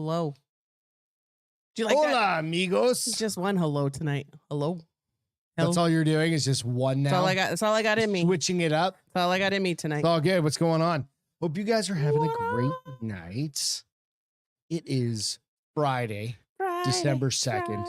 hello. Do you like Hola, that? amigos. Just one hello tonight. Hello. That's all you're doing is just one now? That's all I got in me. Switching it up? That's all I got in me tonight. It's all good. What's going on? Hope you guys are having a great night. It is Friday, December 2nd,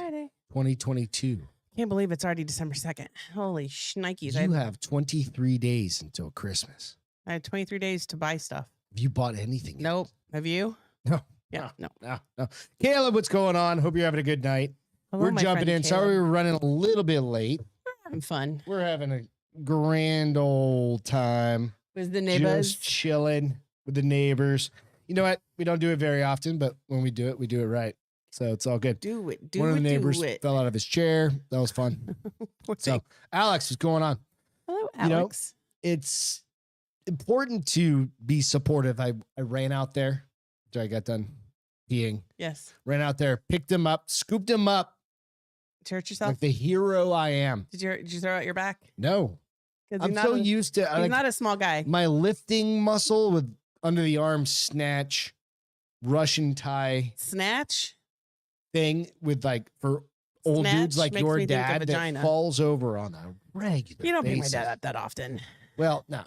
2022. Can't believe it's already December 2nd. Holy shnikes. You have 23 days until Christmas. I had 23 days to buy stuff. Have you bought anything yet? Nope. Have you? No. Yeah, no. Caleb, what's going on? Hope you're having a good night. Hello, we're jumping in. Caleb. Sorry we're running a little bit late. We're having fun. We're having a grand old time. With the neighbors. Just chilling with the neighbors. You know what? We don't do it very often, but when we do it right. So it's all good. One of the neighbors fell out of his chair. That was fun. So, Alex, what's going on? Hello, Alex. It's important to be supportive. I ran out there after I got done peeing. Yes. Ran out there, picked him up, scooped him up. Did you hurt yourself? Like the hero I am. Did you throw out your back? No. I'm so used to... He's not a small guy. My lifting muscle with under the arm snatch, Russian tie... Snatch? Thing with like, for old dudes like your dad that falls over on a regular You don't basis. pick my dad up that often. Well, no.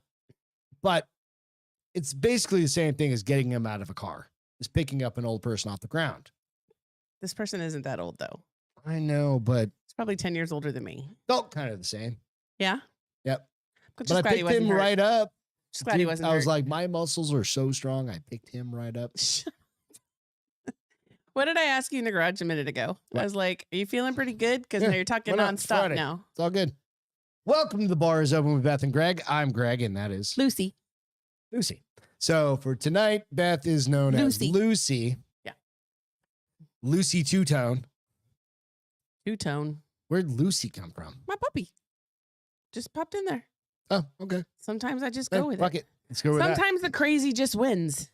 But it's basically the same thing as getting him out of a car. Is picking up an old person off the ground. This person isn't that old, though. I know, but... He's probably 10 years older than me. Felt kind of the same. Yeah? Yep. But I picked him right up. Just glad he wasn't hurt. I was like, my muscles are so strong, I picked him right up. What did I ask you in the garage a minute ago? What? I was like, are you feeling pretty good? Because now you're talking nonstop now. It's all good. Welcome to The Bar is Open with Beth and Greg. I'm Greg, and that is... Lucy. So for tonight, Beth is known as Lucy. Yeah. Lucy Two-Tone. Two-Tone. Where'd Lucy come from? My puppy. Just popped in there. Oh, okay. Sometimes I just go with fuck it. Let's go with that. Sometimes the crazy just wins.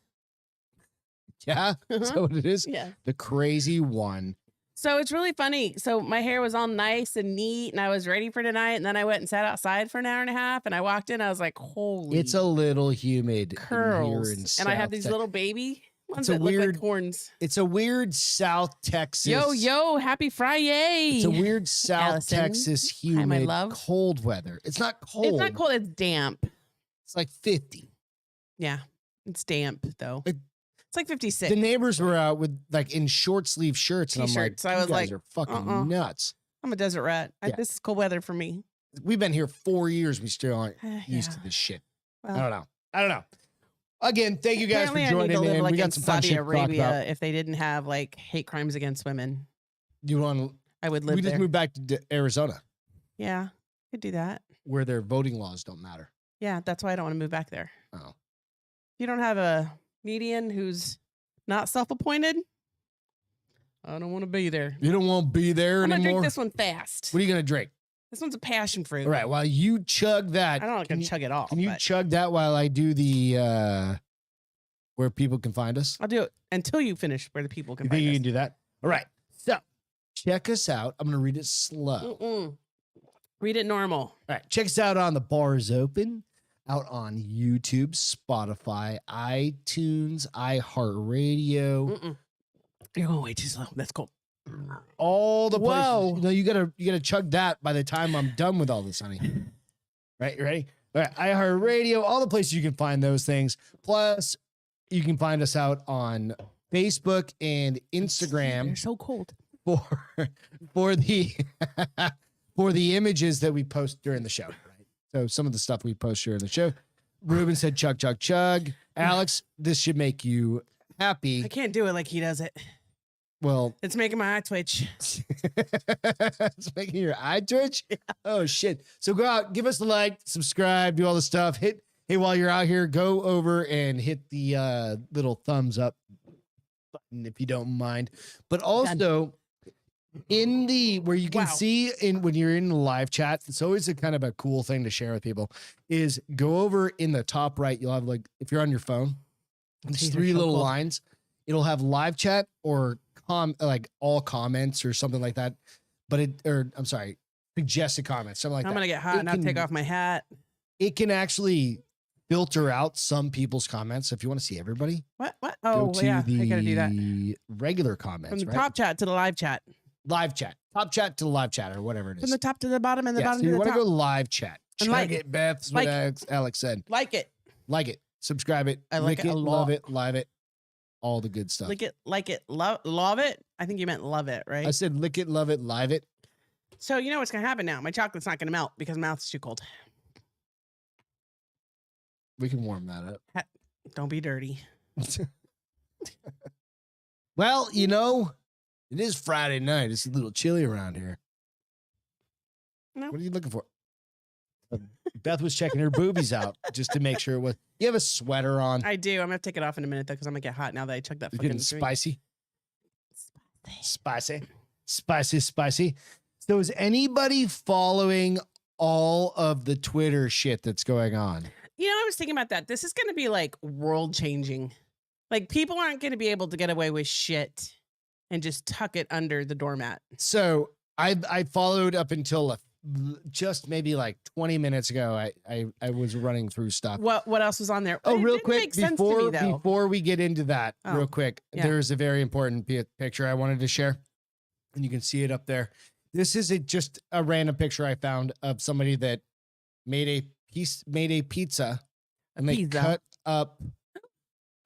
Yeah, that's what it is. Yeah. The crazy one. So it's really funny. So my hair was all nice and neat and I was ready for tonight. And then I went and sat outside for an hour and a half and I walked in. I was like, holy. It's a little humid curls. Here in and I have these little baby ones that look like horns. It's a weird South Texas. Yo, happy Friday. It's a weird South Texas humid cold weather. It's not cold. It's not cold. It's damp. It's like 50. Yeah. It's damp though. It's like 56. The neighbors were out with like in short sleeve shirts. And I'm like, so I was like, are fucking nuts. I'm a desert rat. This is cold weather for me. We've been here 4 years. We still aren't used to this shit. Well, I don't know. Again, thank you guys for joining in. Like we got in some fun Saudi shit Arabia if they didn't have like hate crimes against women. I would live there. We just moved back to Arizona. Yeah, could do that. Where their voting laws don't matter. Yeah, that's why I don't want to move back there. Oh. You don't have a median who's not self-appointed? I don't want to be there. You don't want to be there anymore? I'm going to drink this one fast. What are you going to drink? This one's a passion fruit. All right, while you chug that. I don't want to chug it all. Can you chug that while I do the, where people can find us? I'll do it until you finish where the people can find us. You think you can do that? All right. So, check us out. I'm going to read it slow. Read it normal. All right. Check us out on The Bar is Open. Out on YouTube, Spotify, iTunes, iHeartRadio. You're going way too slow. That's cool. All the places. You gotta chug that by the time I'm done with all this, honey. Right, you ready? All right, iHeartRadio, all the places you can find those things. Plus, you can find us out on Facebook and Instagram. They're so cold. For the for the images that we post during the show. So some of the stuff we post here in the show. Ruben said, chug, chug, chug. Alex, this should make you happy. I can't do it like he does it. Well. It's making my eye twitch. It's making your eye twitch? Yeah. Oh, shit. So go out, give us a like, subscribe, do all the stuff. Hey, while you're out here, go over and hit the little thumbs up button if you don't mind. But also... in the where you can see when you're in the live chat, it's always a kind of a cool thing to share with people. Is go over in the top right. You'll have like if you're on your phone, it's 3 little lines. It'll have live chat or like all comments or something like that. But I'm sorry, suggested comments, something like that. I'm gonna get hot and I'll take off my hat. It can actually filter out some people's comments. So if you want to see everybody, What? go Oh, to yeah. I the gotta do that. regular From comments, the right? top chat to the live chat. Live chat, top chat to the live chat, or whatever it From is. the top to the bottom and the Yeah, bottom so to you the want to top. go live chat. And Check like it, Beth. That's what Like Alex said. Like it. Like it, subscribe it, I like lick it a love lot. it, live it, all the good stuff. Like it, love it. I think you meant love it, right? I said lick it, love it, live it. So you know what's gonna happen now? My chocolate's not gonna melt because my mouth's too cold. We can warm that up. Don't be dirty. Well, you know, it is Friday night. It's a little chilly around here. No. What are you looking for? Beth was checking her boobies out just to make sure it was. You have a sweater on. I do. I'm gonna take it off in a minute though, because I'm gonna get hot now that I chugged that You're fucking getting drink. spicy. Spicy. So is anybody following all of the Twitter shit that's going on? You know, I was thinking about that. This is gonna be like world changing. Like people aren't gonna be able to get away with shit and just tuck it under the doormat. So I followed up until just maybe like 20 minutes ago. I was running through stuff. What else was on there? Oh, It real didn't quick, make sense to me, though. before we get into that, Oh, real quick, yeah. there's a very important picture I wanted to share, and you can see it up there. This is just a random picture I found of somebody that made a pizza, and they Pizza. cut up.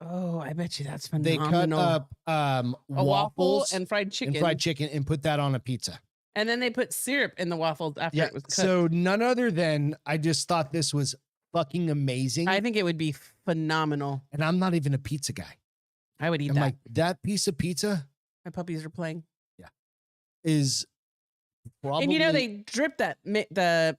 Oh, I bet you that's They phenomenal. cut up a waffle waffles and fried chicken. and put that on a pizza. And then they put syrup in the waffles after Yeah. it was cooked. So none other than I just thought this was fucking amazing. I think it would be phenomenal. And I'm not even a pizza guy. I would eat I'm that. like, that piece of pizza My puppies are playing. is probably. And you know, they dripped the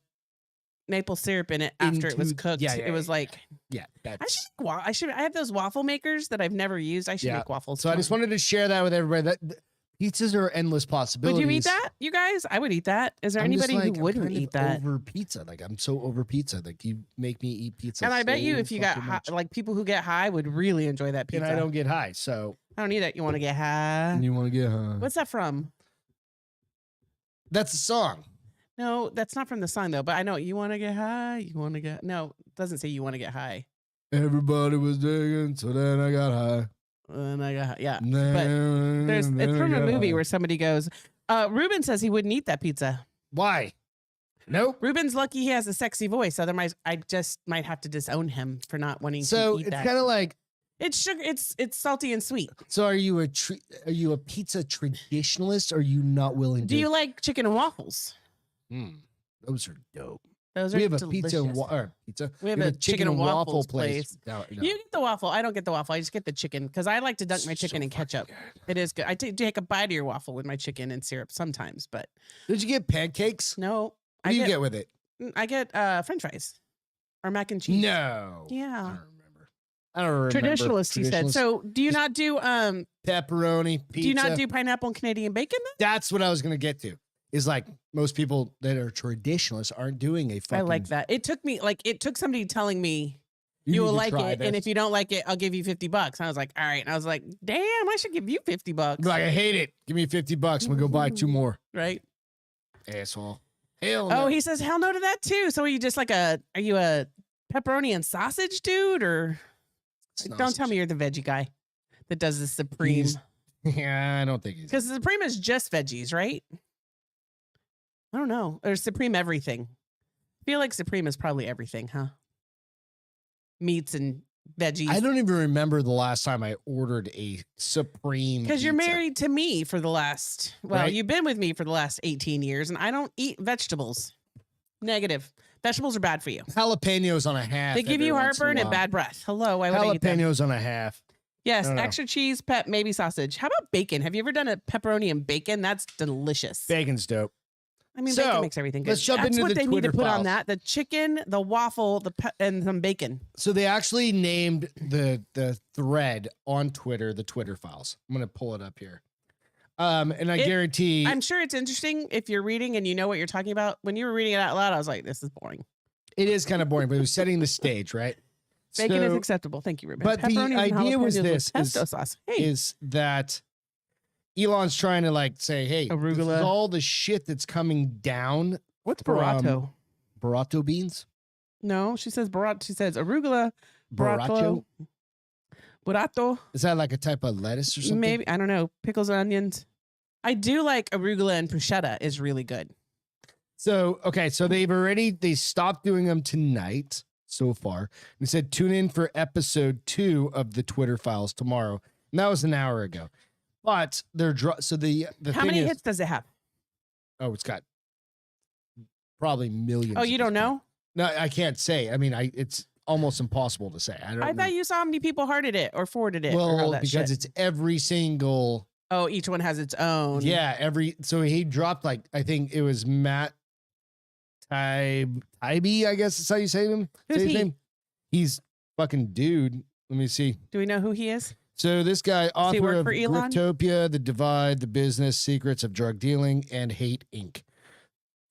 maple syrup in it after it was Into- cooked. yeah, it was like, yeah. That's, I have those waffle makers that I've never used. I should Yeah. make waffles. so I just wanted to share that with everybody. That pizzas are endless Would possibilities. you eat that, you guys? I would eat that. Is there I'm just anybody like, who I'm wouldn't kind of eat that? over pizza? Like I'm so over pizza. Like you make me eat pizza. And I bet you so if you got fucking high, much. like people who get high would really enjoy that pizza. And I don't get high, so I don't need that. You want to get high? you want to get high. What's that from? That's a song. No, that's not from the song though. But I know you want to get high. You want to get no. It doesn't say you want to get high. Everybody was digging, so then I got high. And I got high. Yeah. Then, It's from a movie high. where somebody goes. Ruben says he wouldn't eat that pizza. Why? No. Ruben's lucky he has a sexy voice. Otherwise, I just might have to disown him for not wanting So to eat it's that. kind of like. It's sugar. It's salty and sweet. So are you a pizza traditionalist? Or are you not willing to? Do you like chicken and waffles? Those are dope. Those are We have a delicious. pizza. We have a chicken and waffles place. No. You get the waffle. I don't get the waffle. I just get the chicken because I like to dunk my chicken in ketchup. It is good. I take a bite of your waffle with my chicken and syrup sometimes, but Did you get pancakes? no. What do you get with it? I get French fries or mac and cheese. No. Yeah. I don't remember. Traditionalist, he said. So do you not do Pepperoni, pizza. do you not do pineapple and Canadian bacon then? That's what I was gonna get to. Is like most people that are traditionalists aren't doing a fucking. I like that. It took somebody telling me you need will to like try it, and this. if you don't like it, I'll give you $50. And I was like, all right. And I was like, damn, I should give you $50. Like I hate it. Give me $50. I'm gonna go buy 2 more. Right? Asshole. Hell no. Oh, he says hell no to that too. So are you just like are you a pepperoni and sausage dude, or don't tell me you're the veggie guy that does the Supreme? Yeah, I don't think he's. Because the Supreme is just veggies, right? I don't know. Or Supreme everything. I feel like Supreme is probably everything, huh? Meats and veggies. I don't even remember the last time I ordered a Supreme. Because you're pizza. married to me for the last, well, Right. you've been with me for the last 18 years, and I don't eat vegetables. Negative. Vegetables are bad for you. Jalapenos on a half. They give every you once in a heartburn and while. bad breath. Hello, why would I eat that? Jalapenos on a half. Yes, I don't know. extra cheese, maybe sausage. How about bacon? Have you ever done a pepperoni and bacon? That's delicious. Bacon's dope. I mean, So, bacon makes everything good. let's jump That's into what the they need to Twitter put on files. that: the chicken, the waffle, and some bacon. So they actually named the thread on Twitter the Twitter files. I'm gonna pull it up here. And I guarantee I'm sure it's interesting if you're reading and you know what you're talking about. When you were reading it out loud, I was like, "This is boring." it is kind of boring, but it was setting the stage, right? Bacon is So- acceptable. Thank you, Ruben. but the Pepperoni and idea was jalapenos with this, pesto is- sauce. Hey, is that Elon's trying to like say, hey, this Arugula. is all the shit that's coming down what's from- burrito? burrito beans. No, she says barat. She says arugula, Borracho? burato. Is that like a type of lettuce or something? Maybe, I don't know. Pickles and onions. I do like arugula and bruschetta is really good. So, okay. So they stopped doing them tonight so far. They said tune in for episode 2 of the Twitter files tomorrow. And that was an hour ago. But they're so the How thing many is, hits does it have? Oh, it's got probably millions. Oh, at you this don't point. know? No, I can't say. I mean, it's almost impossible to say. I don't. I know. thought you saw how many people hearted it or forwarded it. or all Well, that because shit. it's every single. Oh, each one has its own. Yeah, so he dropped like I think it was Matt Tybee, I guess is how you say him. Who's say his he? name. He's fucking dude. Let me see. Do we know who he is? So this guy, he author work of for Elon? Griftopia, The Divide, The Business, Secrets of Drug Dealing, and Hate Inc.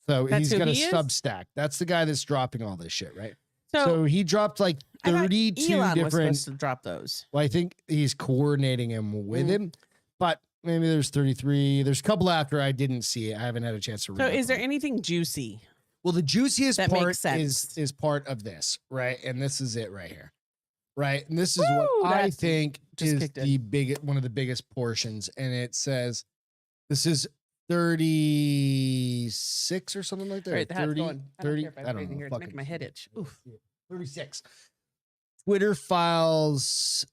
So That's he's who got a he is? Substack. That's the guy that's dropping all this shit, right? So, So he dropped like I thought 32 Elon was different. supposed to drop those. Well, I think he's coordinating him with him, but maybe there's 33. There's a couple after I didn't see it. I haven't had a chance to read. So up is there on it. anything juicy? Well, the juiciest That part makes sense. is part of this, right? And this is it right here, right? And this is Woo, what I that think just is kicked in. the big one of the biggest portions, and it says this is 36 or something like that. All right, the hat's 30, going. 30. I I don't don't care if know. here. It's making my head itch. Oof. 36. Twitter files.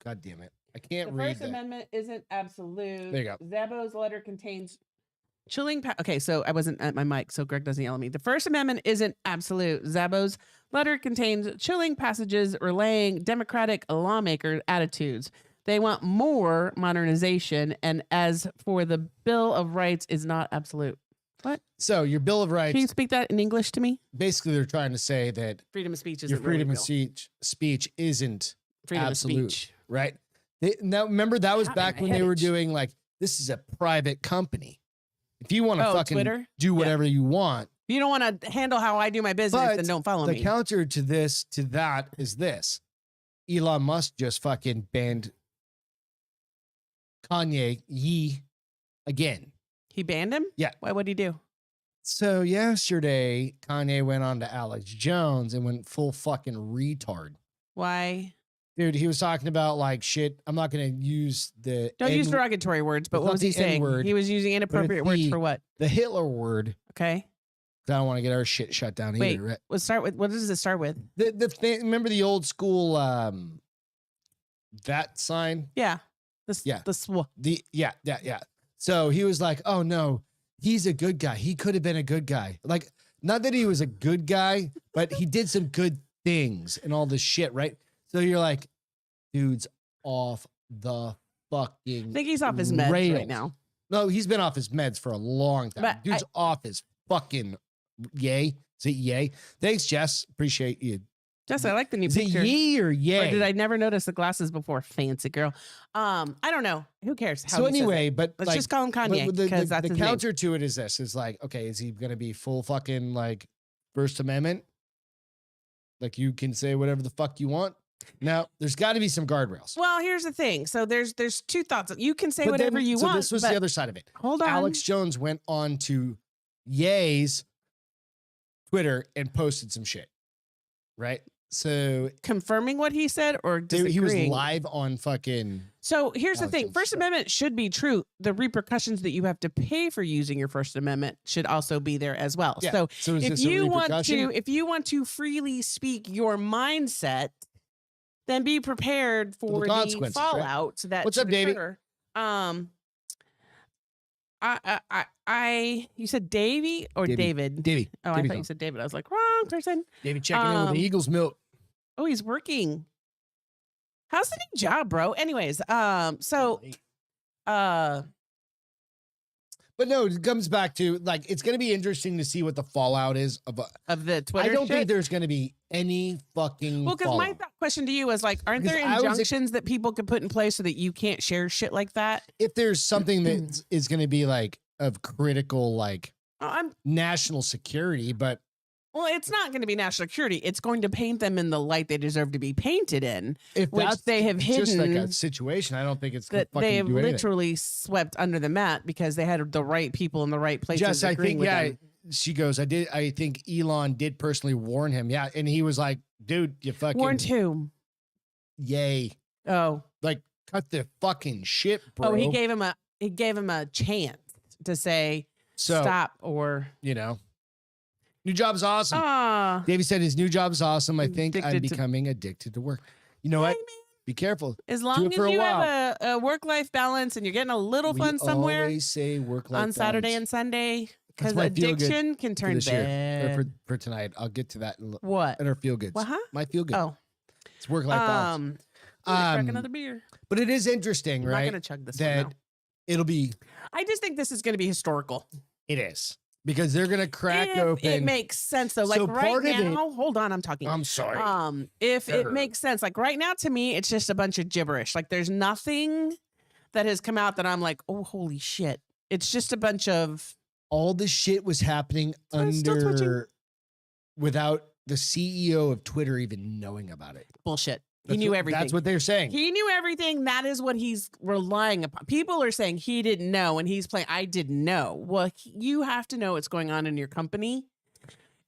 God damn it! I can't The read First that. Amendment isn't absolute. There you go. Szabo's letter contains chilling. Okay, so I wasn't at my mic, so Greg doesn't yell at me. The First Amendment isn't absolute. Szabo's letter contains chilling passages relaying Democratic lawmaker attitudes. They want more modernization, and as for the Bill of Rights, is not absolute. What? So your Bill of Rights. Can you speak that in English to me? Basically, they're trying to say that Freedom of speech isn't your freedom really of real. speech isn't Freedom absolute. of speech. right. Now, remember that was God, back my when they head were itch. doing like this is a private company. If you want to Oh, fucking Twitter? do Yeah. whatever you want, If you don't want to handle how I do my business, But then don't follow the me. counter to that is this: Elon Musk just fucking banned Kanye again. He banned him? Yeah. Why would he do? So yesterday, Kanye went on to Alex Jones and went full fucking retard. Why? Dude, he was talking about like shit. I'm not going to use the Don't use N- derogatory words, but It's what not was he the saying? N-word, He was using inappropriate words the- for what? the Hitler word. Okay. 'Cause I don't want to get our shit shut down Wait. either. Right? Let's start with what does it start with? The thing, remember the old school that sign? Yeah. Yeah. The sw. Yeah. So he was like, "Oh no, he's a good guy. He could have been a good guy. Like, not that he was a good guy, but he did some good things and all this shit, right?" So you're like, dude's off the fucking. I think he's off his meds rails. right now. No, he's been off his meds for a long time. But Dude's off his fucking yay. Is it yay? Thanks, Jess. Appreciate you. Jess, I like the new Is it picture. yay or yay? Or did I never notice the glasses before? Fancy girl. I don't know. Who cares? How So he says it. anyway, but Let's like, just call him but Kanye the because that's his name. counter to it is this: is like, okay, is he going to be full fucking like First Amendment? Like you can say whatever the fuck you want. Now, there's got to be some guardrails. Well, here's the thing. So there's two thoughts. You can say But whatever then- you so want. this was but the other side of it. hold on. Alex Jones went on to Ye's Twitter and posted some shit, right? So Confirming what he said or disagreeing? he was live on fucking. So here's the Alex thing. Jones First stuff. Amendment should be true. The repercussions that you have to pay for using your First Amendment should also be there as well. Yeah. So So is if this a you repercussion? if you want to freely speak your mindset, then be prepared for the consequences, right? fallout that What's up, should Davey? occur. You said Davey or Davey. David? Davey. Oh, I Davey's thought on. you said David. I was like, wrong person. Davey checking in with the Eagles milk. Oh, he's working. How's the new job, bro? Anyways, so But no, it comes back to like it's going to be interesting to see what the fallout is of. of the Twitter I don't shit? think there's going to be any fucking. Well, because my fallout. question to you is like, aren't Because there I was- injunctions that people can put in place so that you can't share shit like that? If there's something that is going to be like of critical like Oh, national security, but well, it's not going to be national security. It's going to paint them in the light they deserve to be painted in, if which that's they have just like a hidden, situation, I don't think it's going that to fucking they have do anything. literally swept under the mat because they had the right people in the right places. Just I agreeing think with yeah, them. she goes, I think Elon did personally warn him. Yeah. And he was like, dude, you fucking Warned who? yay. Oh. Like, cut the fucking shit, bro. Oh, he gave him a chance to say stop or new job is awesome. Davey said his new job is awesome. I think I'm becoming addicted to work. You know what? Be careful. As long as you have a work-life balance and you're getting a little fun somewhere. Always say work-life on Saturday and Sunday, because addiction can turn bad. For tonight, I'll get to that in what? In our feel goods. What? My feel good. Oh, it's work-life balance. Crack another beer. But it is interesting, right? I'm not gonna chug this that one. It'll be. I just think this is gonna be historical. It is. Because they're gonna crack open. It makes sense though. Like right now, hold on, I'm talking. I'm sorry. If it makes sense, like right now to me, it's just a bunch of gibberish. Like there's nothing that has come out that I'm like, oh, holy shit. It's just a bunch of all the shit was happening without the CEO of Twitter even knowing about it. Bullshit. He knew everything. That's what they're saying. He knew everything. That is what he's relying upon. People are saying he didn't know, and he's playing, I didn't know. Well, you have to know what's going on in your company.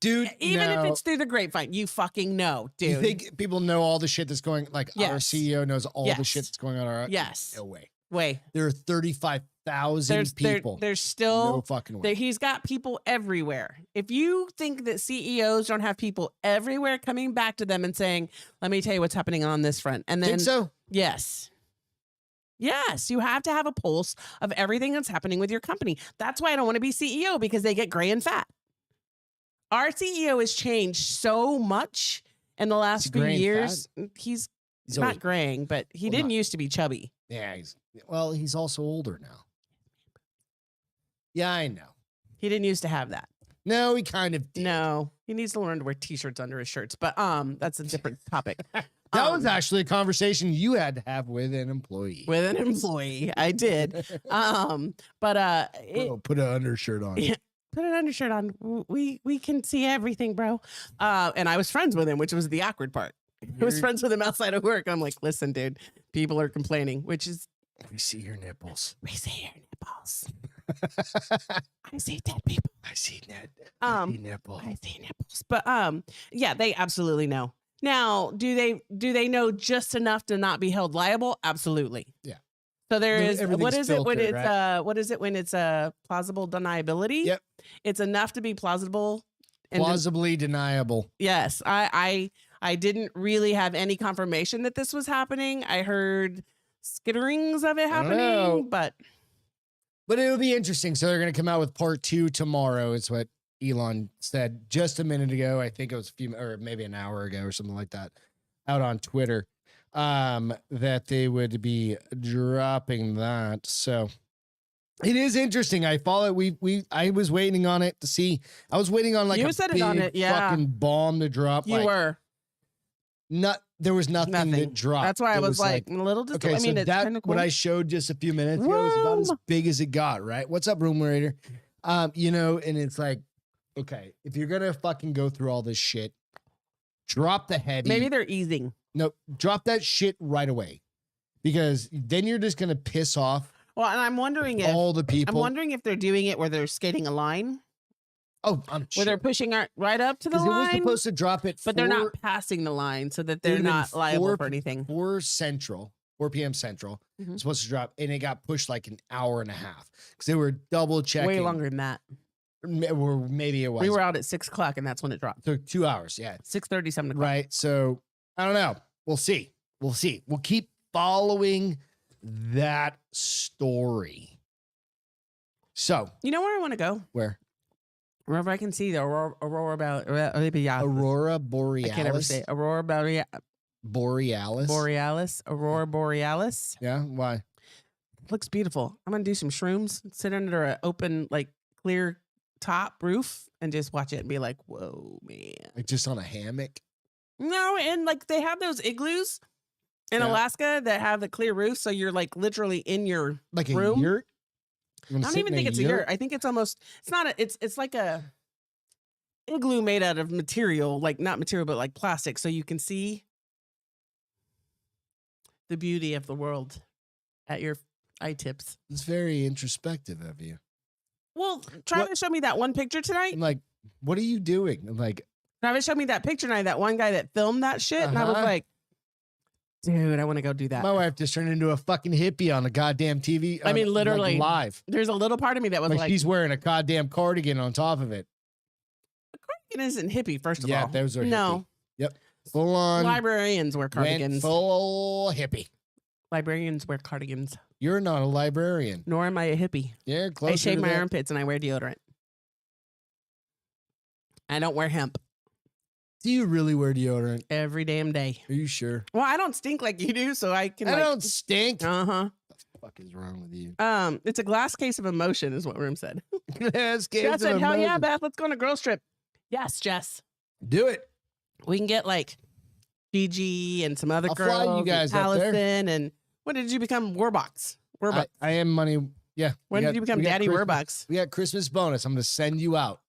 Dude, even if it's through the grapevine, you fucking know, dude. You think people know all the shit that's going, like our CEO knows all the shit that's going on? Yes. No way. Way. There are 35,000 people. There's still no fucking way. He's got people everywhere. If you think that CEOs don't have people everywhere coming back to them and saying, let me tell you what's happening on this front. And then think so? Yes. Yes, you have to have a pulse of everything that's happening with your company. That's why I don't want to be CEO, because they get gray and fat. Our CEO has changed so much in the last few years. He's not graying, but he didn't used to be chubby. Yeah, he's also older now. Yeah, I know. He didn't used to have that. No, he kind of did. No, he needs to learn to wear t-shirts under his shirts, but that's a different topic. That was actually a conversation you had to have with an employee. With an employee, I did. But put an undershirt on. Yeah, put an undershirt on. We can see everything, bro. And I was friends with him, which was the awkward part. I was friends with him outside of work. I'm like, listen, dude, people are complaining, which is we see your nipples. We see your nipples. I see dead people. I see nipples. I see nipples. But yeah, they absolutely know. Now, do they know just enough to not be held liable? Absolutely. Yeah. So there is what is it when it's right? what is it when it's a plausible deniability? Yep. It's enough to be plausible. Plausibly deniable. Yes. I didn't really have any confirmation that this was happening. I heard skitterings of it happening, but it'll be interesting. So they're going to come out with part 2 tomorrow. Is what Elon said just a minute ago. I think it was maybe an hour ago or something like that, out on Twitter, that they would be dropping that. So it is interesting. I follow it. I was waiting on it to see. I was waiting on like fucking bomb to drop. You were. There was nothing that dropped. That's why I was like a little disappointed. Okay, I mean, so that what I showed just a few minutes ago is about as big as it got, right? What's up, room raider? And it's like, okay, if you're gonna fucking go through all this shit, drop the heavy. Maybe they're easing. No, drop that shit right away, because then you're just gonna piss off. Well, and I'm wondering if all the people. I'm wondering if they're doing it where they're skating a line. Oh, I'm sure. Where they're pushing right up to the line. It was supposed to drop it, but they're not passing the line, so that they're not liable for anything. 4 p.m. Central. It's supposed to drop, and it got pushed like an hour and a half because they were double checking. Way longer than that. Or maybe it was. We were out at 6 o'clock, and that's when it dropped. So 2 hours, yeah. 6:30, 7 o'clock. Right. So I don't know. We'll see. We'll keep following that story. So you know where I want to go? Where? Wherever I can see the aurora borealis. I can't ever say it. Aurora borealis. Aurora borealis. Yeah. Why? Looks beautiful. I'm gonna do some shrooms, sit under an open, like clear top roof, and just watch it and be like, "Whoa, man!" Like just on a hammock. No, and like they have those igloos in Alaska that have the clear roof, so you're like literally in your room. A yurt. I don't even think it's a yurt. I think it's almost. It's not. It's like a igloo made out of material, like not material, but like plastic, so you can see the beauty of the world at your eye tips. It's very introspective of you. Well, Travis showed me that one picture tonight. I'm like, what are you doing? I'm like, Travis showed me that picture tonight, that one guy that filmed that shit. And I was like, dude, I want to go do that. my wife just turned into a fucking hippie on the goddamn TV. I mean, literally live. There's a little part of me that was like she's wearing a goddamn cardigan on top of it. a cardigan isn't hippie, first of all. Yeah, those are no. hippie. Yep. Full on. Librarians wear Went cardigans. full hippie. Librarians wear cardigans. You're not a librarian. Nor am I a hippie. Yeah, close. I shave my armpits and I wear deodorant. I don't wear hemp Do you really wear deodorant? every damn day. Are you sure? Well, I don't stink like you do, so I can. I don't stink. Uh-huh. What the fuck is wrong with you? It's a glass case of emotion, is what Room said. Yes, Jess said, "Hell yeah, Beth, let's go on a girls trip." Yes, Jess. Do it. We can get like Gigi and some other I'll girls. fly you guys and up there. Allison, and what did you become? Warbox. Warbox. I am money. Yeah. When did you become we got Daddy Christmas- Warbox? We got Christmas bonus. I'm going to send you out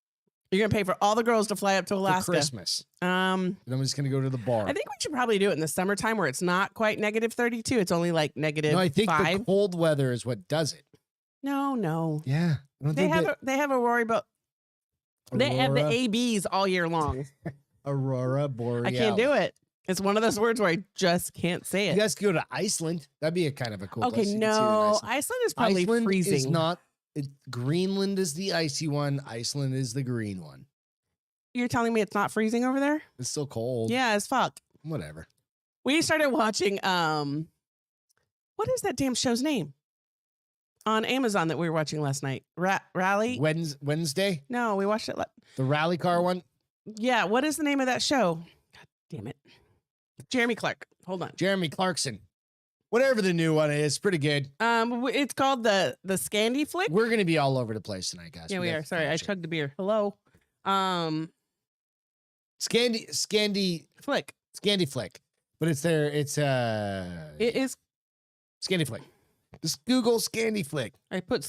You're gonna pay for all the girls to fly up to for Alaska. Christmas. Um, And I'm just going to go to the bar. I think we should probably do it in the summertime where it's not quite negative 32. It's only like negative No, I think 5. the cold weather is what does it. No. Yeah. I don't They think have they have Aurora, but they have the Aurora- ABs all year long. Aurora Borealis. I can't do it. It's one of those words where I just can't say You it. guys could go to Iceland. That'd be a kind of a cool place. Okay, You can see it in no, Iceland. Iceland is probably Iceland freezing. is not. Greenland is the icy one. Iceland is the green one. You're telling me it's not freezing over there? It's still cold. Yeah, as fuck. Whatever. We started watching what is that damn show's name? On Amazon that we were watching last night. Rally? Wednesday, No, we watched it. the rally car one. Yeah, what is the name of that show? God damn it. Jeremy Clark. Hold on. Jeremy Clarkson. Whatever the new one is, pretty good. It's called the Scandi Flick. We're gonna be all over the place tonight, guys. Yeah, we got are. to Sorry, I finish it. chugged a beer. Hello. Scandi Flick. Flick. But it's there. It's It is. Scandi Flick. Just Google Scandi Flick. I put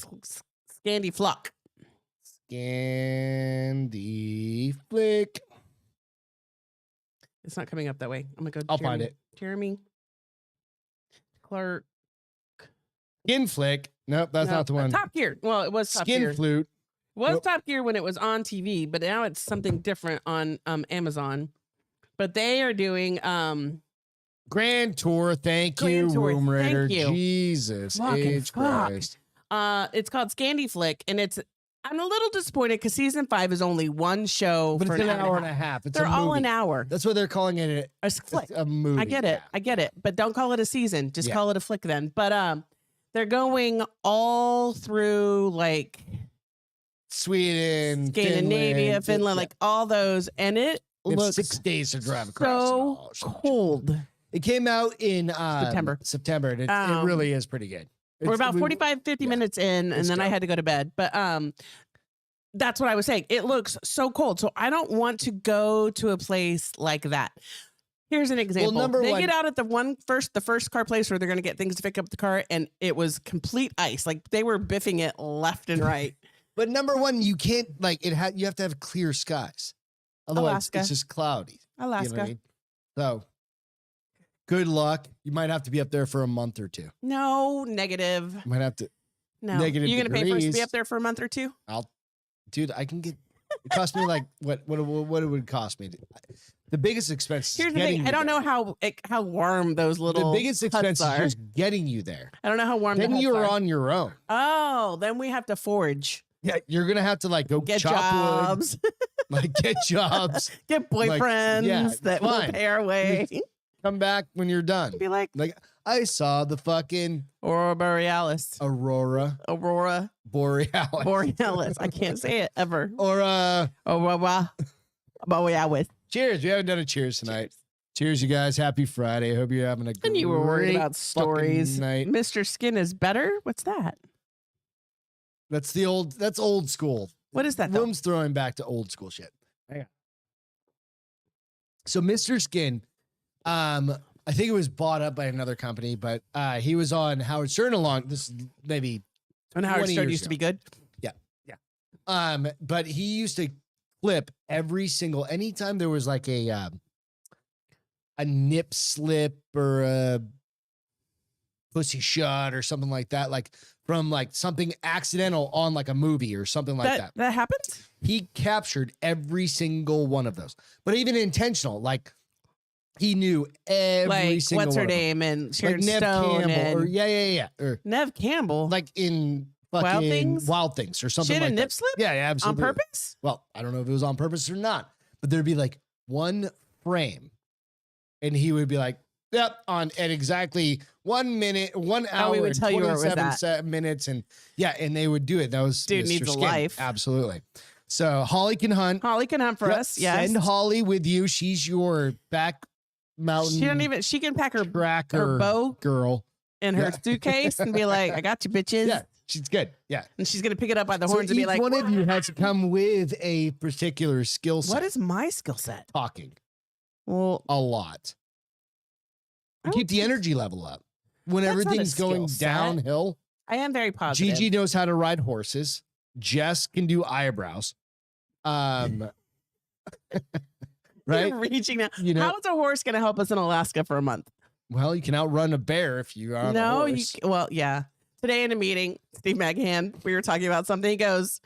Scandi Flock. Scandi Flick. It's not coming up that way. I'm gonna go. I'll find it. Jeremy Clark. Skin Flick. Nope, that's No, not the one. Top Gear. Well, it was Top Skin Gear. Flute. Was Nope. Top Gear when it was on TV, but now it's something different on Amazon. But they are doing Grand Tour. Thank Grand you, Tour, Room thank Raider. you. Jesus Fucking H. fuck. Christ. it's called Scandi Flick, and I'm a little disappointed because season 5 is only one show But for it's an an hour and half. a half. It's They're a all movie. an hour. That's why they're calling it A flick. a movie. I get it. Yeah. I get it. But don't call it a season. Just Yeah. call it a flick then. But they're going all through like Sweden, Scandinavia, Finland, yeah. like all those, and it We have looks 6 days to drive across. so cold. It came out in September. and it really is pretty good. We're about 45, 50 yeah. minutes in, and Let's then I go. had to go to bed. But that's what I was saying. It looks so cold. So I don't want to go to a place like that. Here's an example. number they one- get out at the first car place where they're going to get things to pick up the car, and it was complete ice. Like they were biffing it left and right. But number one, you can't you have to have clear skies. Otherwise, Alaska. it's just cloudy. You know what Alaska. I mean? So good luck. You might have to be up there for a month or two. No, negative. You might have to. No. Negative You're going to pay for us to be degrees. up there for a month or two? Dude, I can get. It cost me like what it would cost me. The biggest expense. is Here's the getting thing. you I don't there. know how warm those little The biggest huts expense is are. just getting you there. I don't know how warm the Then huts you're are. on your own. Oh, then we have to forge. Yeah, you're gonna have to go Get chop jobs. wood, get jobs, Get Like, boyfriends yeah, that will fine. pay our way. come back when you're done. Be like Like I saw the fucking Aurora Borealis. Aurora Aurora Borealis. Borealis. I can't say it ever. Or Aurora Borealis. cheers. We haven't done a cheers tonight. Cheers, you guys. Happy Friday. Hope you're having a And you were worried great about stories. night. Mr. Skin is better? What's that? That's old school. What is that, though? Room's throwing back to old school shit. Hang on. So Mr. Skin, I think it was bought up by another company, but he was on Howard Stern this is maybe And Howard 20 Stern years used to ago. be good. But he used to clip anytime there was like a nip slip or a pussy shot or something like that, like from like something accidental on like a movie or something like that. That happened? He captured every single one of those, but even intentional, like he knew every Like, single what's one her of them. name? And Sharon Like Nev Stone. Campbell, And or yeah, or Nev Campbell. like in fucking Wild Things or something She had like a that. nip slip? Yeah, On absolutely. purpose? Well, I don't know if it was on purpose or not, but there'd be like one frame, and he would be like, "Yep," on at exactly 1 minute, 1 hour, we would and tell you where it was 27 minutes, and yeah, and they would do it. That was Dude Mr. needs a Skin. life. Absolutely. So Holly can hunt. Holly can hunt for Yep, us. Yes. Send Holly with you. She's your back mountain She can pack her tracker bow girl in her Yeah. suitcase and be like, I got you, bitches. Yeah, she's good. Yeah. And she's going to pick it up by the So horns and be each like, one of you has to come with a particular skill set. what is my skill set? Talking Well, a lot. I don't Keep the think- energy level up. When That's not a everything's going skill set. downhill, I am very positive. Gigi knows how to ride horses. Jess can do eyebrows. Right? You're reaching out. You know, How is a horse going to help us in Alaska for a month? well, you can outrun a bear if you are on a No, horse. well, yeah. Today in a meeting, Steve McGahan, we were talking about something. He goes,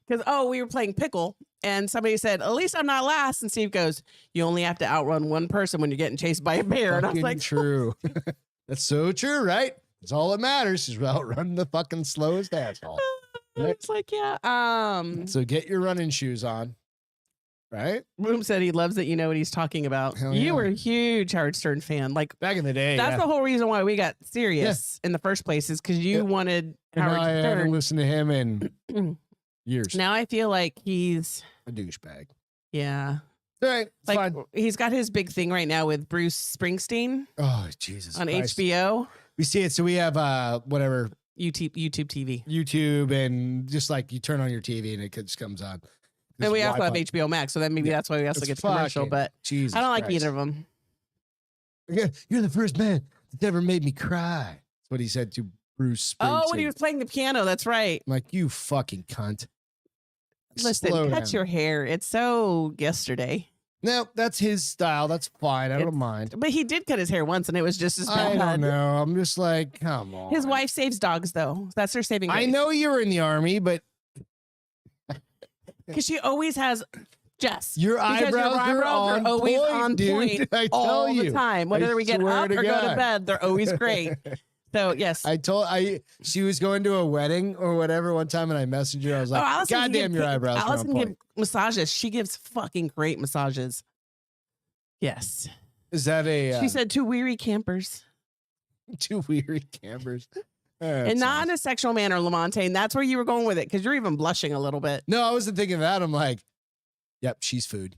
because, we were playing pickle and somebody said, at least I'm not last. And Steve goes, you only have to outrun one person when you're getting chased by a bear. And I was Fucking like, true. That's so true, right? That's all that matters is outrun the fucking slowest asshole. it's like, yeah. So get your running shoes on. Right? Boom said he loves that you know what he's talking about. Hell You yeah. were a huge Howard Stern fan. Like, Back in the day. that's yeah. the whole reason why we got serious in the first place is because you Yeah. wanted And Howard I haven't Stern. listened to him in years. Now I feel like he's, A douchebag. yeah. All right. It's Like, fine. he's got his big thing right now with Bruce Springsteen Oh, Jesus. on Christ. HBO, We see it. So we have whatever YouTube TV. YouTube, and just like you turn on your TV and it just comes on. And we also have Wi-Fi. HBO Max, so then maybe Yeah. that's why we also It's get the commercial. fucking But Jesus I don't like Christ. either of them. Yeah, you're the first man that ever made me cry. That's what he said to Bruce Springsteen. Oh, when he was playing the piano, that's right. I'm like, you fucking cunt. Listen, Slow cut down. your hair. It's so yesterday. No, that's his style. That's fine. I It's- don't mind. But he did cut his hair once, and it was just as bad. I don't know. I'm just like, come on. His wife saves dogs, though. That's her saving grace. I know you were in the army, but because she always has Jess. your Because eyebrows, are on always point, on dude. point I tell all you. the time. Whether we get swear up to or go to God. bed, they're always great. So yes. She was going to a wedding or whatever one time, and I messaged her. I was like, Allison can God damn, give your pa- eyebrows are on Allison point. give massages. She gives fucking great massages. Yes. Is that a She said 2 weary campers. two weary campers? And not in a sexual manner, Lamontagne. That's where you were going with it because you're even blushing a little bit. No, I wasn't thinking that. I'm like, yep, she's food.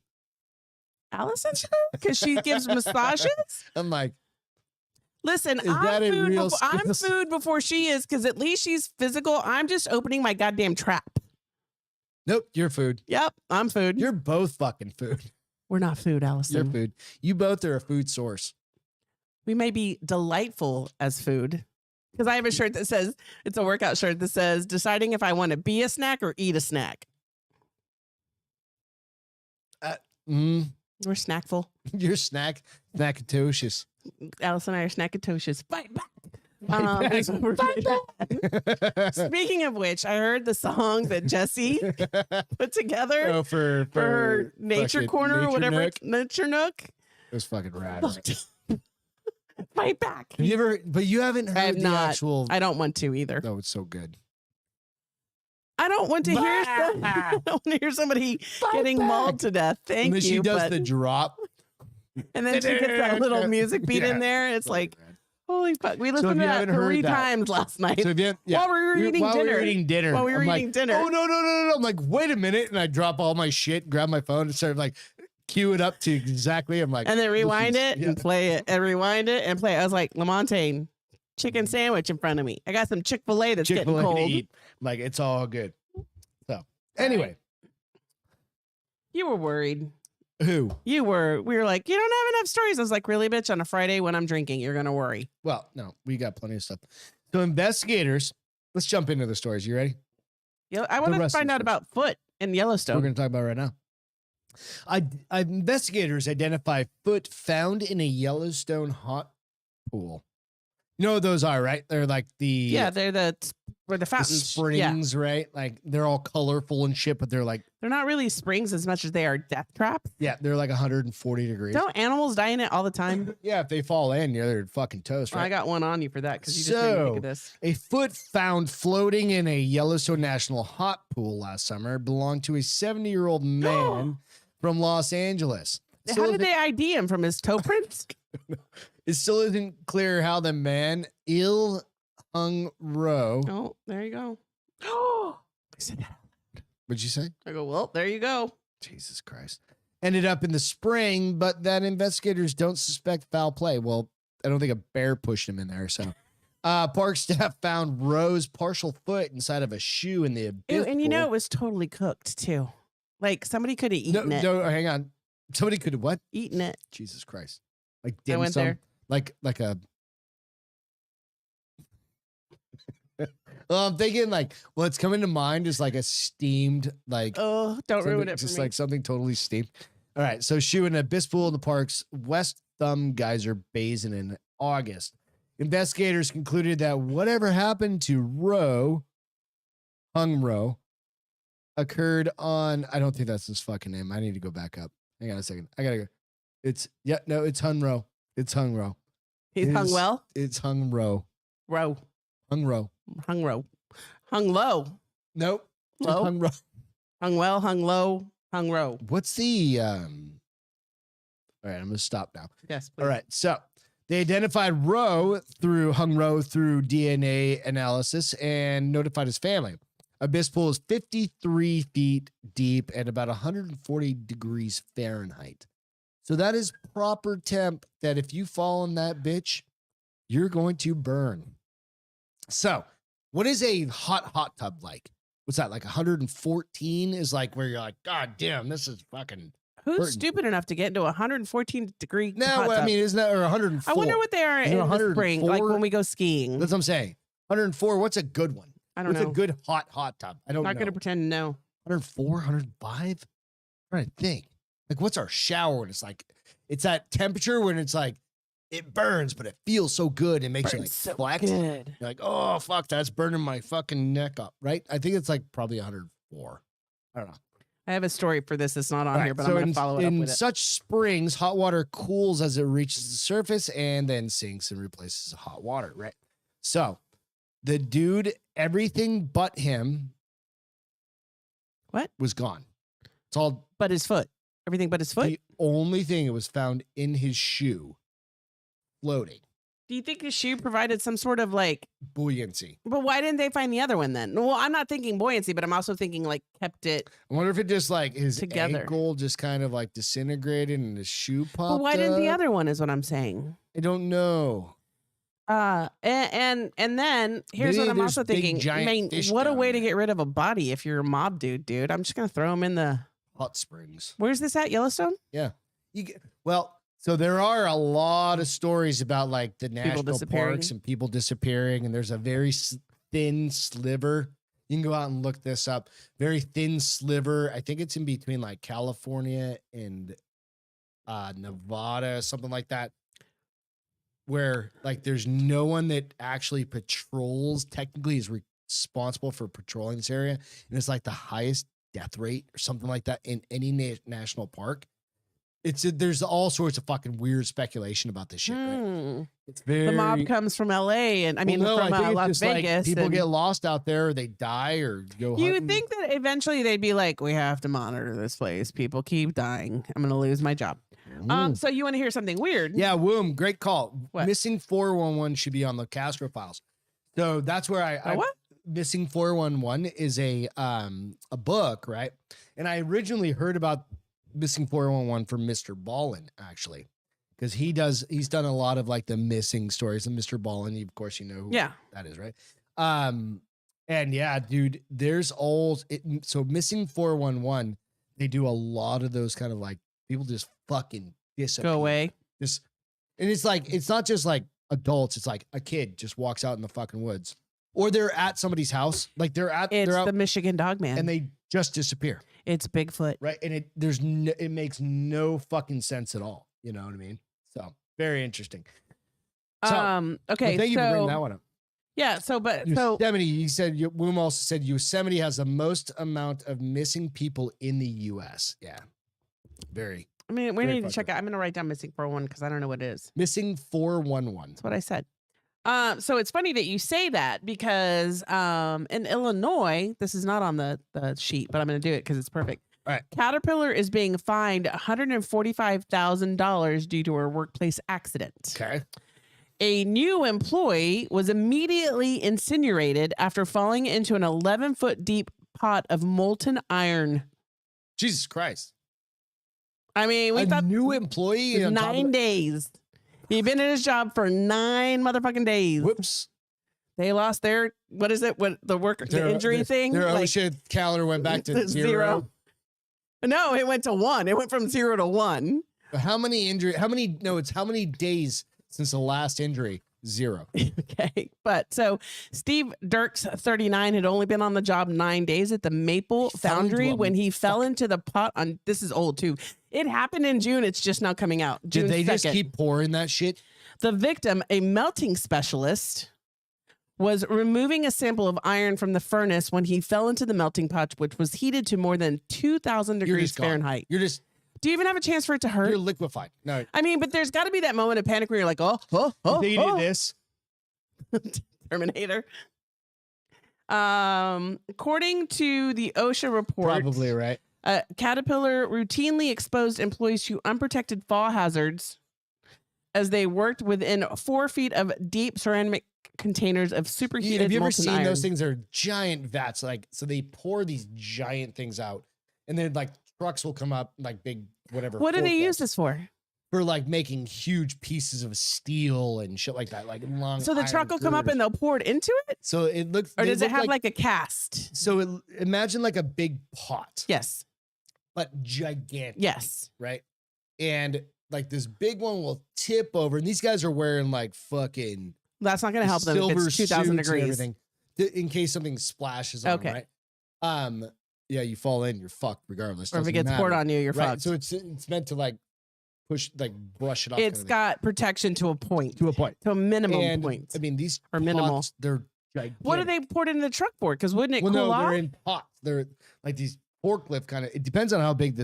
Allison's because she gives massages. I'm like, Listen, Is that a real I'm skill? food before she is because at least she's physical. I'm just opening my goddamn trap. nope, you're food. Yep, I'm food. You're both fucking food. We're not food, Allison. You're food. You both are a food source. We may be delightful as food. Because I have a shirt that says, it's a workout shirt that says, deciding if I want to be a snack or eat a snack. We're snackful. You're snackatocious. Alice and I are snackatocious. Fight back. Fight That's what we're doing. Speaking of which, I heard the song that Jesse put together Oh, for her nature fucking corner or Nature whatever. Nook. Nature Nook. It was fucking rad. Fight back. Have you ever? But you haven't I have heard the not. actual. I don't want to either. No, it's so good. I don't want to hear. I don't want to hear somebody getting mauled to death. Thank and then you. she does but- the drop. and then she gets that little music beat in Yeah. there. It's like, holy fuck. We if listened to you that haven't heard 3 that- times last night. So if you, yeah, While we were eating while we dinner. were eating dinner. While we were I'm eating like, dinner. Oh no! I'm like, wait a minute, and I drop all my shit, grab my phone, and start like cue it up to exactly. I'm like, and then rewind this it is- and play it and rewind it and play it. I was like, Lamontagne, chicken sandwich in front of me. I got some Chick-fil-A that's getting Chick-fil-A to cold. eat. Like it's all good. So anyway, You were worried. who? We were like, you don't have enough stories. I was like, really, bitch? On a Friday when I'm drinking, you're going to worry. Well, no, we got plenty of stuff. So investigators. Let's jump into the stories. You ready? Yeah, I want to rest of find the out stories. about Foot in We're Yellowstone. going to talk about it right now. Investigators identify foot found in a Yellowstone hot pool. You know what those are, right? They're like Yeah, they're where the the fountains. Yeah, springs, right? Like they're all colorful and shit, but they're like, they're not really springs as much as they are death traps. yeah, they're like 140 degrees. Don't animals die in it all the time? Yeah, if they fall in, they're fucking toast, Well, I right? got one on you for that because you just made me think of this. A foot found floating in a Yellowstone National hot pool last summer belonged to a 70-year-old man from Los Angeles. How did they ID him from his toe prints? It still isn't clear how the man, Il Hung Ro. Oh, there you go. Oh, I said that. What'd you say? I go, well, there you go. Jesus Christ. Ended up in the spring, but that investigators don't suspect foul play. Well, I don't think a bear pushed him in there. So, park staff found Ro's partial foot inside of a shoe in the abyss. Ew, and you pool. know it was totally cooked too. Like somebody could have eaten it. No, hang on. Somebody could have what? Eaten it. Jesus Christ. Like I dim went sum? there. Like a well, I'm thinking like what's coming to mind is like a steamed, like Oh, don't ruin it for just me. like something totally steamed. All right, so shoe in an abyss pool in the park's West Thumb Geyser Basin in August. Investigators concluded that whatever happened to Hung Ro, occurred on, I don't think that's his fucking name. I need to go back up. Hang on a second. I gotta go. It's Hung Ro. It's Hung Ro. He's hung well. It's Hung Ro. Row. Hung Ro. Hung row. Hung low. Nope. Low. Hung Ro. Hung well. Hung low. Hung row. What's the all right, I'm gonna stop now. Yes. Please. All right, so they identified Hung Ro through DNA analysis and notified his family. Abyss pool is 53 feet deep and about 140 degrees Fahrenheit. So that is proper temp that if you fall in that bitch, you're going to burn. So what is a hot tub like? What's that, like 114 is like where you're like, God damn, this is fucking. Who's burning. stupid enough to get into a 114 degree? No, hot I tub? mean, isn't that, or 104? I wonder what they are Is it in the spring, like 104? when we go skiing. That's what I'm saying. 104, what's a good one? I don't What's know. a good hot tub? I don't Not know. gonna pretend to know. 104, 105? I'm trying to think. Like, what's our shower when it's like, it's that temperature when it's like, it burns, but it feels so good. It makes you like So flex. good. You're like, oh, fuck, that's burning my fucking neck up, right? I think it's like probably 104. I don't know. I have a story for this. It's not on All here, right, but so I'm gonna follow it up in with it. such springs, hot water cools as it reaches the surface and then sinks and replaces hot water, right? So the dude, everything but him, What? was gone. It's all But his foot. Everything but his foot. the only thing that was found in his shoe floating. Do you think his shoe provided some sort of like? Buoyancy. But why didn't they find the other one then? Well, I'm not thinking buoyancy, but I'm also thinking like kept it. I wonder if it just like his Together. ankle just kind of like disintegrated and his shoe popped. But why didn't the up. other one? Is what I'm saying. I don't know. And then here's Maybe what I'm there's also big, thinking. giant I mean, fish what a down way to there. get rid of a body if you're a mob dude. I'm just gonna throw him in the. Hot springs. Where's this at? Yellowstone? Well, so there are a lot of stories about like the national disappearing. parks and people disappearing, and there's a very thin sliver. You can go out and look this up. Very thin sliver. I think it's in between like California and Nevada, something like that, where like there's no one that actually patrols, technically is responsible for patrolling this area, and it's like the highest death rate or something like that in any national park. There's all sorts of fucking weird speculation about this shit. Right? It's very The mob comes from L.A. and I mean Well, no, from I think it's Las just, like, Vegas. people and get lost out there, or they die, or go. you hunting. would think that eventually they'd be like, we have to monitor this place. People keep dying. I'm gonna lose my job. So you want to hear something weird? Yeah, Woom, great call. What? Missing 411 should be on the Castro files. So that's where I what? Missing 411 is a book, right? And I originally heard about Missing 411 from Mr. Ballin, actually, because he's done a lot of like the missing stories. And Mr. Ballin, of course, you know who Yeah. that is, right? And yeah, dude, there's so Missing 411, they do a lot of those kind of like people just fucking disappear. Go away. And it's like, it's not just like adults, it's like a kid just walks out in the fucking woods. Or they're at somebody's house, like they're out The Michigan Dog Man. and they just disappear, It's Bigfoot. right? And it makes no fucking sense at all. You know what I mean? So very interesting. Okay. Well, thank you for bringing that So one up. yeah. So Yosemite, you said Woom also said Yosemite has the most amount of missing people in the U.S. Yeah, very I mean, we very need to fucked check up. out. I'm gonna write down missing 411 because I don't know what it is. Missing 411. That's what I said. So it's funny that you say that because in Illinois, this is not on the sheet, but I'm going to do it because it's perfect. All right. Caterpillar is being fined $145,000 due to a workplace accident. Okay. A new employee was immediately incinerated after falling into an 11-foot deep pot of molten iron. Jesus Christ. I mean, we A thought new employee on top of 9 days. He'd been in his job for 9 motherfucking days. Whoops. They lost their, what is it? What the injury thing? Their Like, OSHA calendar went back to zero. No, it went to 1. It went from 0 to 1. How many days since the last injury? 0. Okay. But so Steve Dirks, 39, had only been on the job 9 days at the Maple Foundry when he fell into the pot on, this is old too. It happened in June. It's just now coming out. June Did they 2nd. just keep pouring that shit? The victim, a melting specialist, was removing a sample of iron from the furnace when he fell into the melting pot, which was heated to more than 2,000 degrees Fahrenheit. You're just, Do you even have a chance for it to hurt? you're liquefied. No. I mean, but there's got to be that moment of panic where you're like, oh, They did this. Terminator. According to the OSHA report, Probably right. Caterpillar routinely exposed employees to unprotected fall hazards as they worked within 4 feet of deep ceramic containers of superheated Have you ever molten seen iron. those things? They're giant vats. So they pour these giant things out, and then like trucks will come up, like big whatever. What do they use forklifts, this for? for like making huge pieces of steel and shit like that, like long. So the iron truck will come up girders. and they'll pour it into it? So it looks. Or they does it look have like a cast? So imagine like a big pot, Yes. but gigantic. Yes. Right. And like this big one will tip over, and these guys are wearing like fucking That's not going to help them if silver it's 2,000 suits and degrees. everything, in case something splashes on Okay. them, right? Yeah, you fall in, you're fucked regardless. Or if it Doesn't gets poured matter. on you, you're Right. fucked. So it's meant to like push, like brush it off. It's got protection to a point, to a point. to a minimum And, point. I mean, these Or minimal. pots, they're gigantic. What are they poured in the truck for? Because wouldn't it Well, cool no, off? they're in pots. They're like these forklift kind of. It depends on how big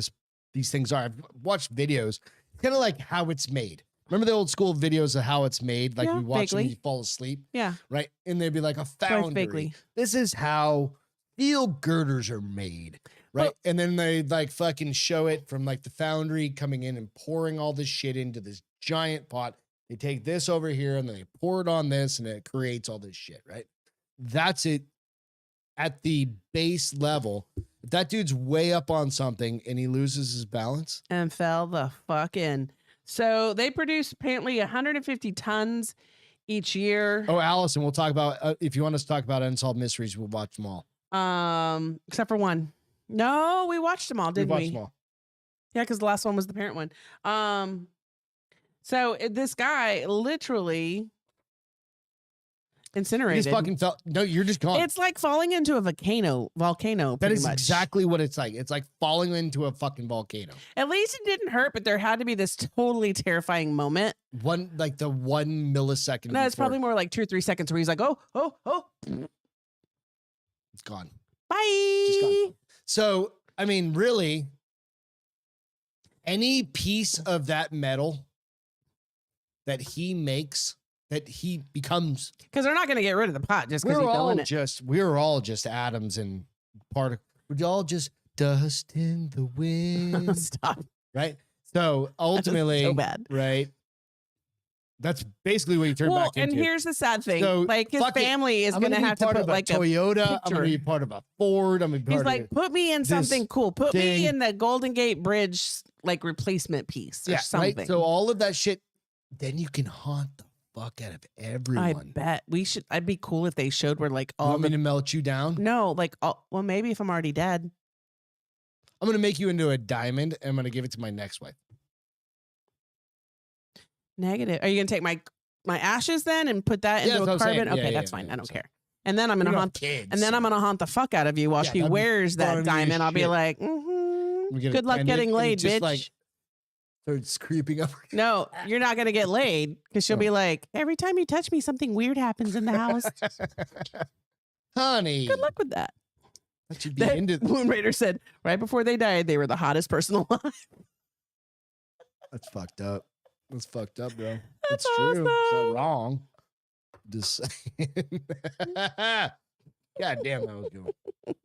these things are. I've watched videos, kind of like how it's made. Remember the old school videos of how it's made? Like Yeah, we watch them and vaguely. you fall asleep, Yeah. right? And they'd be like a Twice foundry. vaguely. This is how steel girders are made, right? But- and then they like fucking show it from like the foundry coming in and pouring all this shit into this giant pot. They take this over here and then they pour it on this and it creates all this shit, right? That's it at the base level. If that dude's way up on something and he loses his balance, And fell the fuck in. So they produce apparently 150 tons each year. oh, Allison, we'll talk about, if you want us to talk about Unsolved Mysteries, we'll watch them all. Except for one. No, we watched them all, didn't watched we? them all. Yeah, because the last one was the parent one. So this guy literally He incinerated. just fucking fell. No, you're just gone. It's like falling into a volcano. That Pretty is much. exactly what it's like. It's like falling into a fucking volcano. At least it didn't hurt, but there had to be this totally terrifying moment. One millisecond. No, it's before probably more like 2 or 3 seconds where he's like, oh, it's gone. bye. Just gone. So, I mean, really, any piece of that metal that he makes, that he becomes, Because they're not going to get rid of the pot just because he fell in it. we're all just atoms and we're all just dust in the wind, Stop. right? So ultimately, so bad. right? That's basically what you turn Well, back and into. here's the sad thing. So, like his fuck it. family is I'm going to be have to part put of a like a Toyota. I'm picture. gonna be part of a Ford. I'm gonna be He's part like, of put me in this something cool. Put thing. me in the Golden Gate Bridge like replacement piece or something. right. So all of that shit, then you can haunt the fuck out of I everyone. bet we should. I'd be cool if they showed where like You all want me the to melt you down? no, like well, maybe if I'm already dead. I'm gonna make you into a diamond, and I'm gonna give it to my next wife. Negative. Are you gonna take my ashes then and put that Yeah, into that's a what I'm saying. carbon? Yeah, Okay, yeah, that's yeah, fine. yeah, I don't so- care. And then I'm We gonna don't haunt. have kids. And then I'm gonna haunt the fuck out of you while Yeah, she that'd be wears that funny as diamond. I'll be shit. like, We get it- good luck and getting it laid, just bitch. like Starts creeping up. No, you're not going to get laid because she'll be like, every time you touch me, something weird happens in the house. Honey. Good luck with that. That should be into this. Moon Raider said right before they died, they were the hottest person alive. That's fucked up. That's fucked up, bro. That's it's true. awesome. It's not wrong. Just saying. God damn, that was good.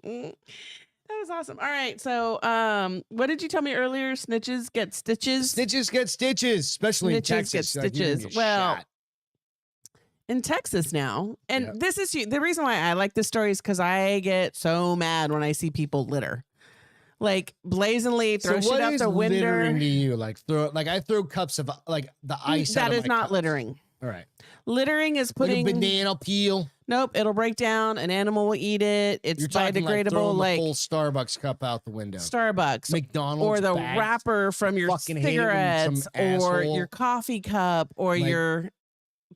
That was awesome. All right. So, what did you tell me earlier? Snitches get stitches. Snitches get stitches, especially in Snitches Texas. get Like, you give me stitches. a Well, shot. in Texas now, and Yeah. this is the reason why I like this story is because I get so mad when I see people litter, like blazingly throw So shit what out is the window. littering to you? Like I throw cups of like the ice. That out of is my not cups. littering. All right. Littering is putting Like a banana peel. Nope, it'll break down. An animal will eat it. It's You're talking like biodegradable, throwing like the full Starbucks cup out the window. Starbucks, McDonald's or the bags. wrapper from your Fucking hate it when some cigarettes, or asshole- your coffee cup, or Like- your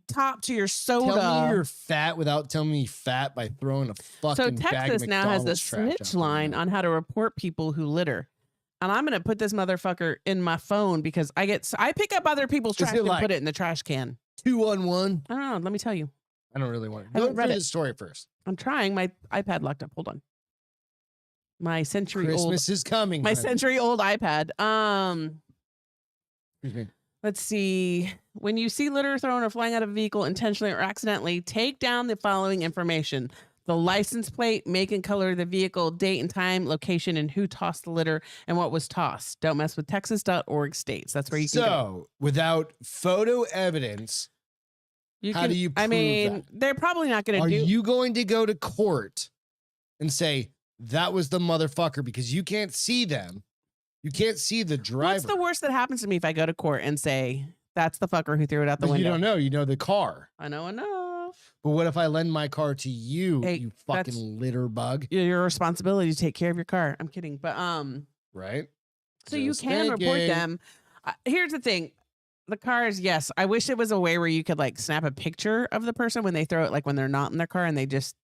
top to your soda. Tell me you're fat without telling me fat by throwing a fucking So bag of Texas now has the McDonald's trash out Snitch the Line window. on how to report people who litter. And I'm going to put this motherfucker in my phone because I pick up other people's Is trash it and like- put it in the trash can. 2-on-1. I don't know. Let me tell you. I don't really want to. I Go haven't read through it. the story first. I'm trying. My iPad locked up. Hold on. My century old Christmas is coming. my honey. century old iPad. Excuse me. Let's see. When you see litter thrown or flying out of a vehicle intentionally or accidentally, take down the following information: the license plate, make and color of the vehicle, date and time, location, and who tossed the litter and what was tossed. Don't mess with Texas.org states. That's where you can go. So, without photo evidence, how do you I prove mean, that? they're probably not going are to do. you going to go to court and say that was the motherfucker because you can't see them? You can't see the driver. What's the worst that happens to me if I go to court and say that's the fucker who threw it out the But you window? don't know. You know the car. I know enough. But what if I lend my car to you, Hey, you that's- fucking litter bug? Your responsibility to take care of your car. I'm kidding, but Right? so you Just can report thinking. them. Here's the thing. The cars, yes. I wish it was a way where you could like snap a picture of the person when they throw it, like when they're not in their car and they just.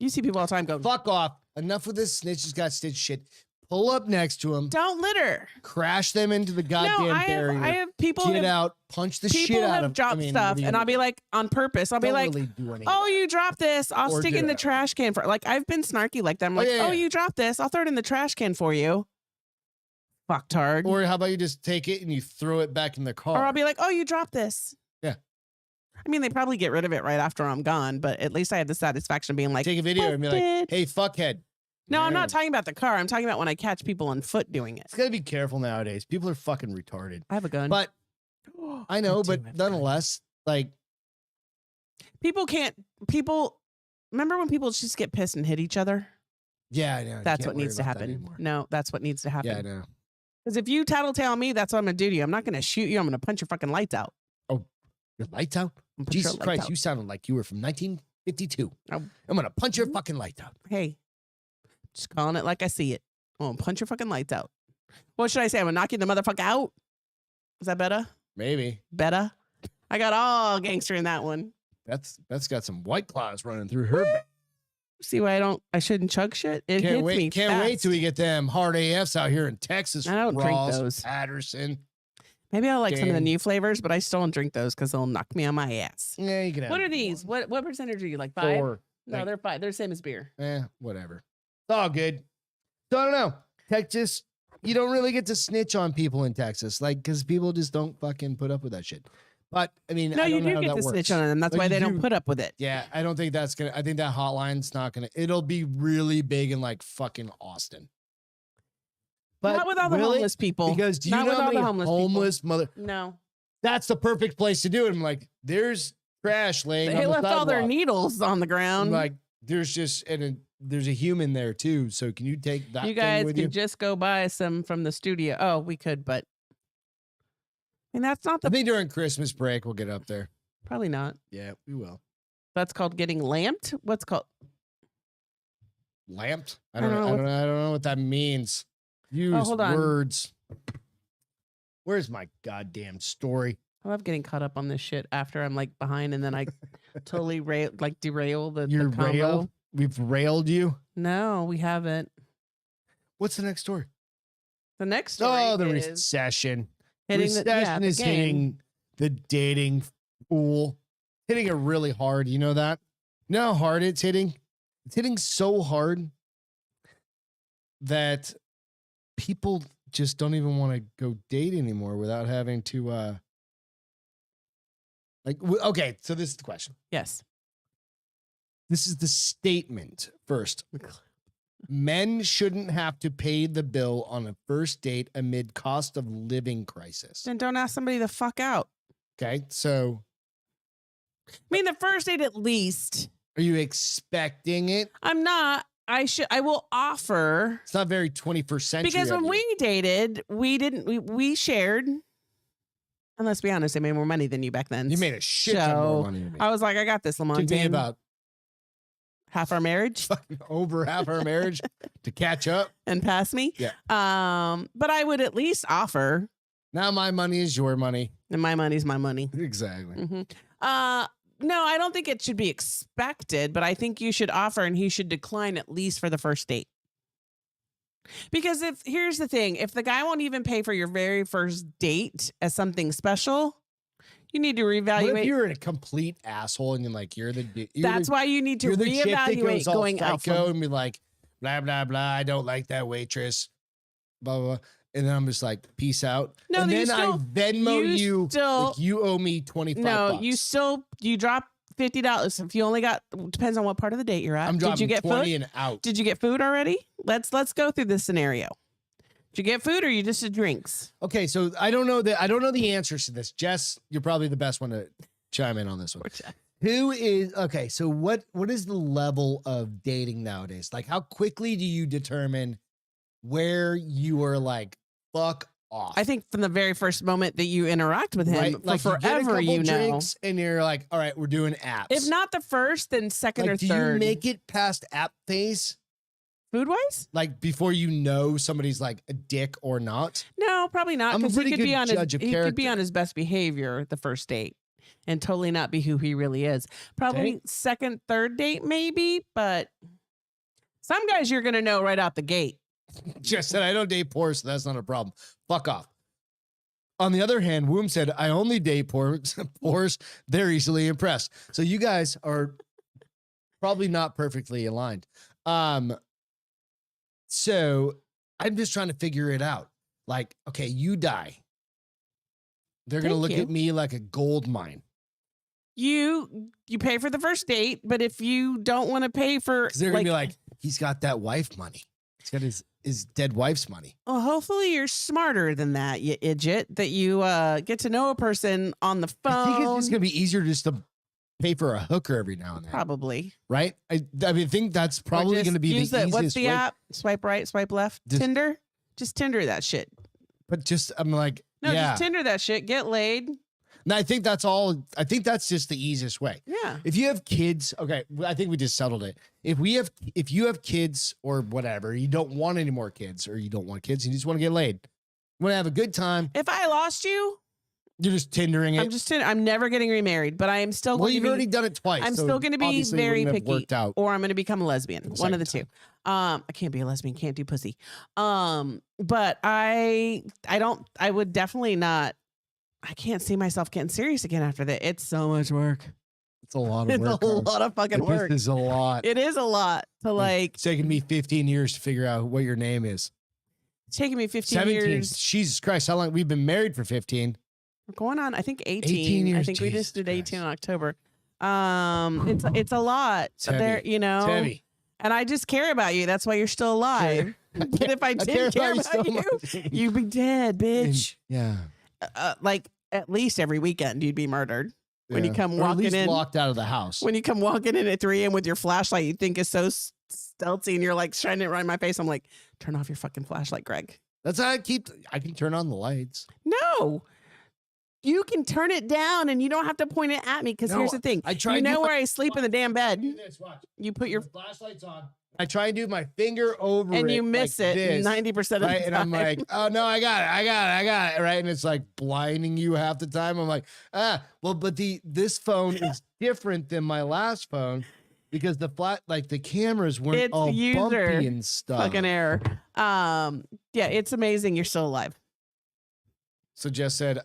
You see people all the time go, Fuck off. Enough with this snitches got stitched shit. Pull up next to them, don't litter. crash them into the goddamn No, I barrier. have people. Get have, out, punch the people shit out have of dropped stuff, and I'll be like, on purpose. I'll be like, really do any of oh, that. you dropped this. I'll Or stick do in the it. trash can for. Like I've been snarky like that. I'm like, yeah, oh, yeah. you dropped this. I'll throw it in the trash can for you. Fucktard. Or how about you just take it and you throw it back in the car? Or I'll be like, oh, you dropped this. Yeah. I mean, they probably get rid of it right after I'm gone, but at least I have the satisfaction of being like, take a video and be like, busted. hey, fuckhead. no, I'm Yeah. not talking about the car. I'm talking about when I catch people on foot doing it. It's gotta be careful nowadays. People are fucking retarded. I have a gun. But I know, do but have a gun. nonetheless, like, people, remember when people just get pissed and hit each other? yeah, I know. you That's can't what worry needs to about that happen. anymore. No, that's what needs to happen. Yeah, I know. Because if you tattletale me, that's what I'm going to do to you. I'm not going to shoot you. I'm going to punch your fucking lights out. Your lights out? I'm gonna punch your Jesus lights Christ, out. you sounded like you were from 1952. Oh. I'm gonna punch your fucking lights out. Hey, just calling it like I see it. I'm going to punch your fucking lights out. What should I say? I'm going to knock you the motherfucker out? Is that better? Maybe. Better? I got all gangster in that one. That's got some white claws running through her. back. See why I shouldn't chug shit? It Can't hits wait. me Can't wait fast. till we get them hard AFs out here in Texas. I don't drink Ross, those. Patterson. Maybe I'll like some of the Dan. new flavors, but I still don't drink those because they'll knock me on my ass. Yeah, you can have What are one. these? What percentage are you? Like 5? 4. No, Like- they're 5. They're the same as beer. Whatever. It's all good. So I don't know. Texas, you don't really get to snitch on people in Texas, like because people just don't fucking put up with that shit. But I mean, No, I you don't know do how get that to snitch works. on them. That's But why you they don't do. put up with it. Yeah, I don't think that's gonna. I think that hotline's not gonna. It'll be really big in like fucking Austin. But Not with all the will it? homeless people. Because do you Not know with how all the many homeless homeless, people. mother? No. That's the perfect place to do it. I'm like, there's trash laying They on the left all their sidewalk. needles on the I'm ground. like, there's just there's a human there too. So can you take that? You thing guys with could you? just go buy some from the studio. Oh, we could, but and that's not I the think during Christmas break we'll get up there. probably not. Yeah, we will. That's called getting lamped. What's called? Lamped? I I don't don't know. know I don't know what that means. Use hold on. words. Where's my goddamn story? I love getting caught up on this shit after I'm like behind and then I totally derail the Your combo. rail? We've railed you. No, we haven't. What's the next story? The next story Oh, the is recession. Recession is game. hitting the dating pool, hitting it really hard. You know that? You know how hard it's hitting? It's hitting so hard that people just don't even want to go date anymore without having to okay, so this is the question. Yes. This is the statement first. Men shouldn't have to pay the bill on a first date amid cost of living crisis. Then don't ask somebody to fuck out. Okay, so I mean, the first date at least. are you expecting it? I'm not. I will offer. It's not very 21st century. Because when we dated, we shared. And let's be honest, I made more money than you back then. You made a shit ton more money than me. I was like, I got this, Lamont. Took me about half our marriage. over half our marriage to catch up and pass me. Yeah. But I would at least offer. Now my money is your money. And my money's my money. Exactly. Mm-hmm. No, I don't think it should be expected, but I think you should offer and he should decline at least for the first date. Because here's the thing, if the guy won't even pay for your very first date as something special, you need to reevaluate. What if you're a complete asshole and that's why you need to reevaluate going out and be like, blah, blah, blah. I don't like that waitress. Blah, blah, blah. And then I'm just like, peace out. No, and then I Venmo you. Like you owe me $25. No, you drop $50. If you only got, depends on what part of the date you're at. I'm dropping Did you get 20 food? And out. Did you get food already? Let's go through this scenario. Did you get food or you just did drinks? Okay, so I don't know the answers to this. Jess, you're probably the best one to chime in on this one. So what is the level of dating nowadays? Like, how quickly do you determine where you are like, fuck off? I think from the very first moment that you interact with him, right? Like forever, you know. And you're like, all right, we're doing apps. If not the first, then second or do third. Do you make it past app phase? Food-wise? Like before you know somebody's like a dick or not? No, probably not. I'm a pretty good judge of character. He could be on his best behavior the first date and totally not be who he really is. Probably second, third date maybe, but some guys you're going to know right out the gate. Just said I don't date poor, so that's not a problem. Fuck off. On the other hand, Woom said, I only date poors. They're easily impressed. So you guys are probably not perfectly aligned. So I'm just trying to figure it out. Like, okay, you die. They're going to look at me like a gold mine. You pay for the first date, but if you don't want to pay for... They're going to be like, he's got that wife money. He's got his dead wife's money. Well, hopefully you're smarter than that, you idiot, that you get to know a person on the phone. I think it's just going to be easier just to pay for a hooker every now and then. Probably. Right? I think that's probably going to be the easiest What's the way. app? Swipe right, swipe left? Tinder? Just Tinder that shit. But just, I'm like, just Tinder that shit. Get laid. No, I think that's all. I think that's just the easiest way. Yeah. If you have kids, okay, I think we just settled it. If you have kids or whatever, you don't want any more kids or you don't want kids, you just want to get laid. You want to have a good time. If I lost you, you're just Tindering it. I'm never getting remarried, but I am still going to be. Well, you've already done it twice. I'm still going to be very picky. Or I'm going to become a lesbian. One of the two. I can't be a lesbian, can't do pussy. But I would definitely not. I can't see myself getting serious again after that. It's so much work. It's a lot of work. It's a lot of fucking work. This is a lot. It is a lot to like. It's taken me 15 years to figure out what your name is. It's taken me 15 17 years. Jesus Christ. How long? We've been married for 15. We're going on, I think 18. 18 years. I think we just did 18 in October. It's a lot. There, you know. It's heavy. And I just care about you. That's why you're still alive. But if I didn't care about you, you'd be dead, bitch. Yeah. Like at least every weekend you'd be murdered. When you come walking in, locked out of the house. When you come walking in at 3 a.m. with your flashlight, you think is so stealthy, and you're like shining it right in my face. I'm like, turn off your fucking flashlight, Greg. That's how I can turn on the lights. No, you can turn it down, and you don't have to point it at me. Because here's the thing, you know where I sleep in the damn bed. You put your flashlights on. I try and do my finger over and you miss like it 90% of the time. And I'm like, oh no, I got it. Right. And it's like blinding you half the time. I'm like, well, but this phone is different than my last phone because the cameras weren't all bumpy and stuff. Fucking error. Yeah, it's amazing you're still alive. So Jess said,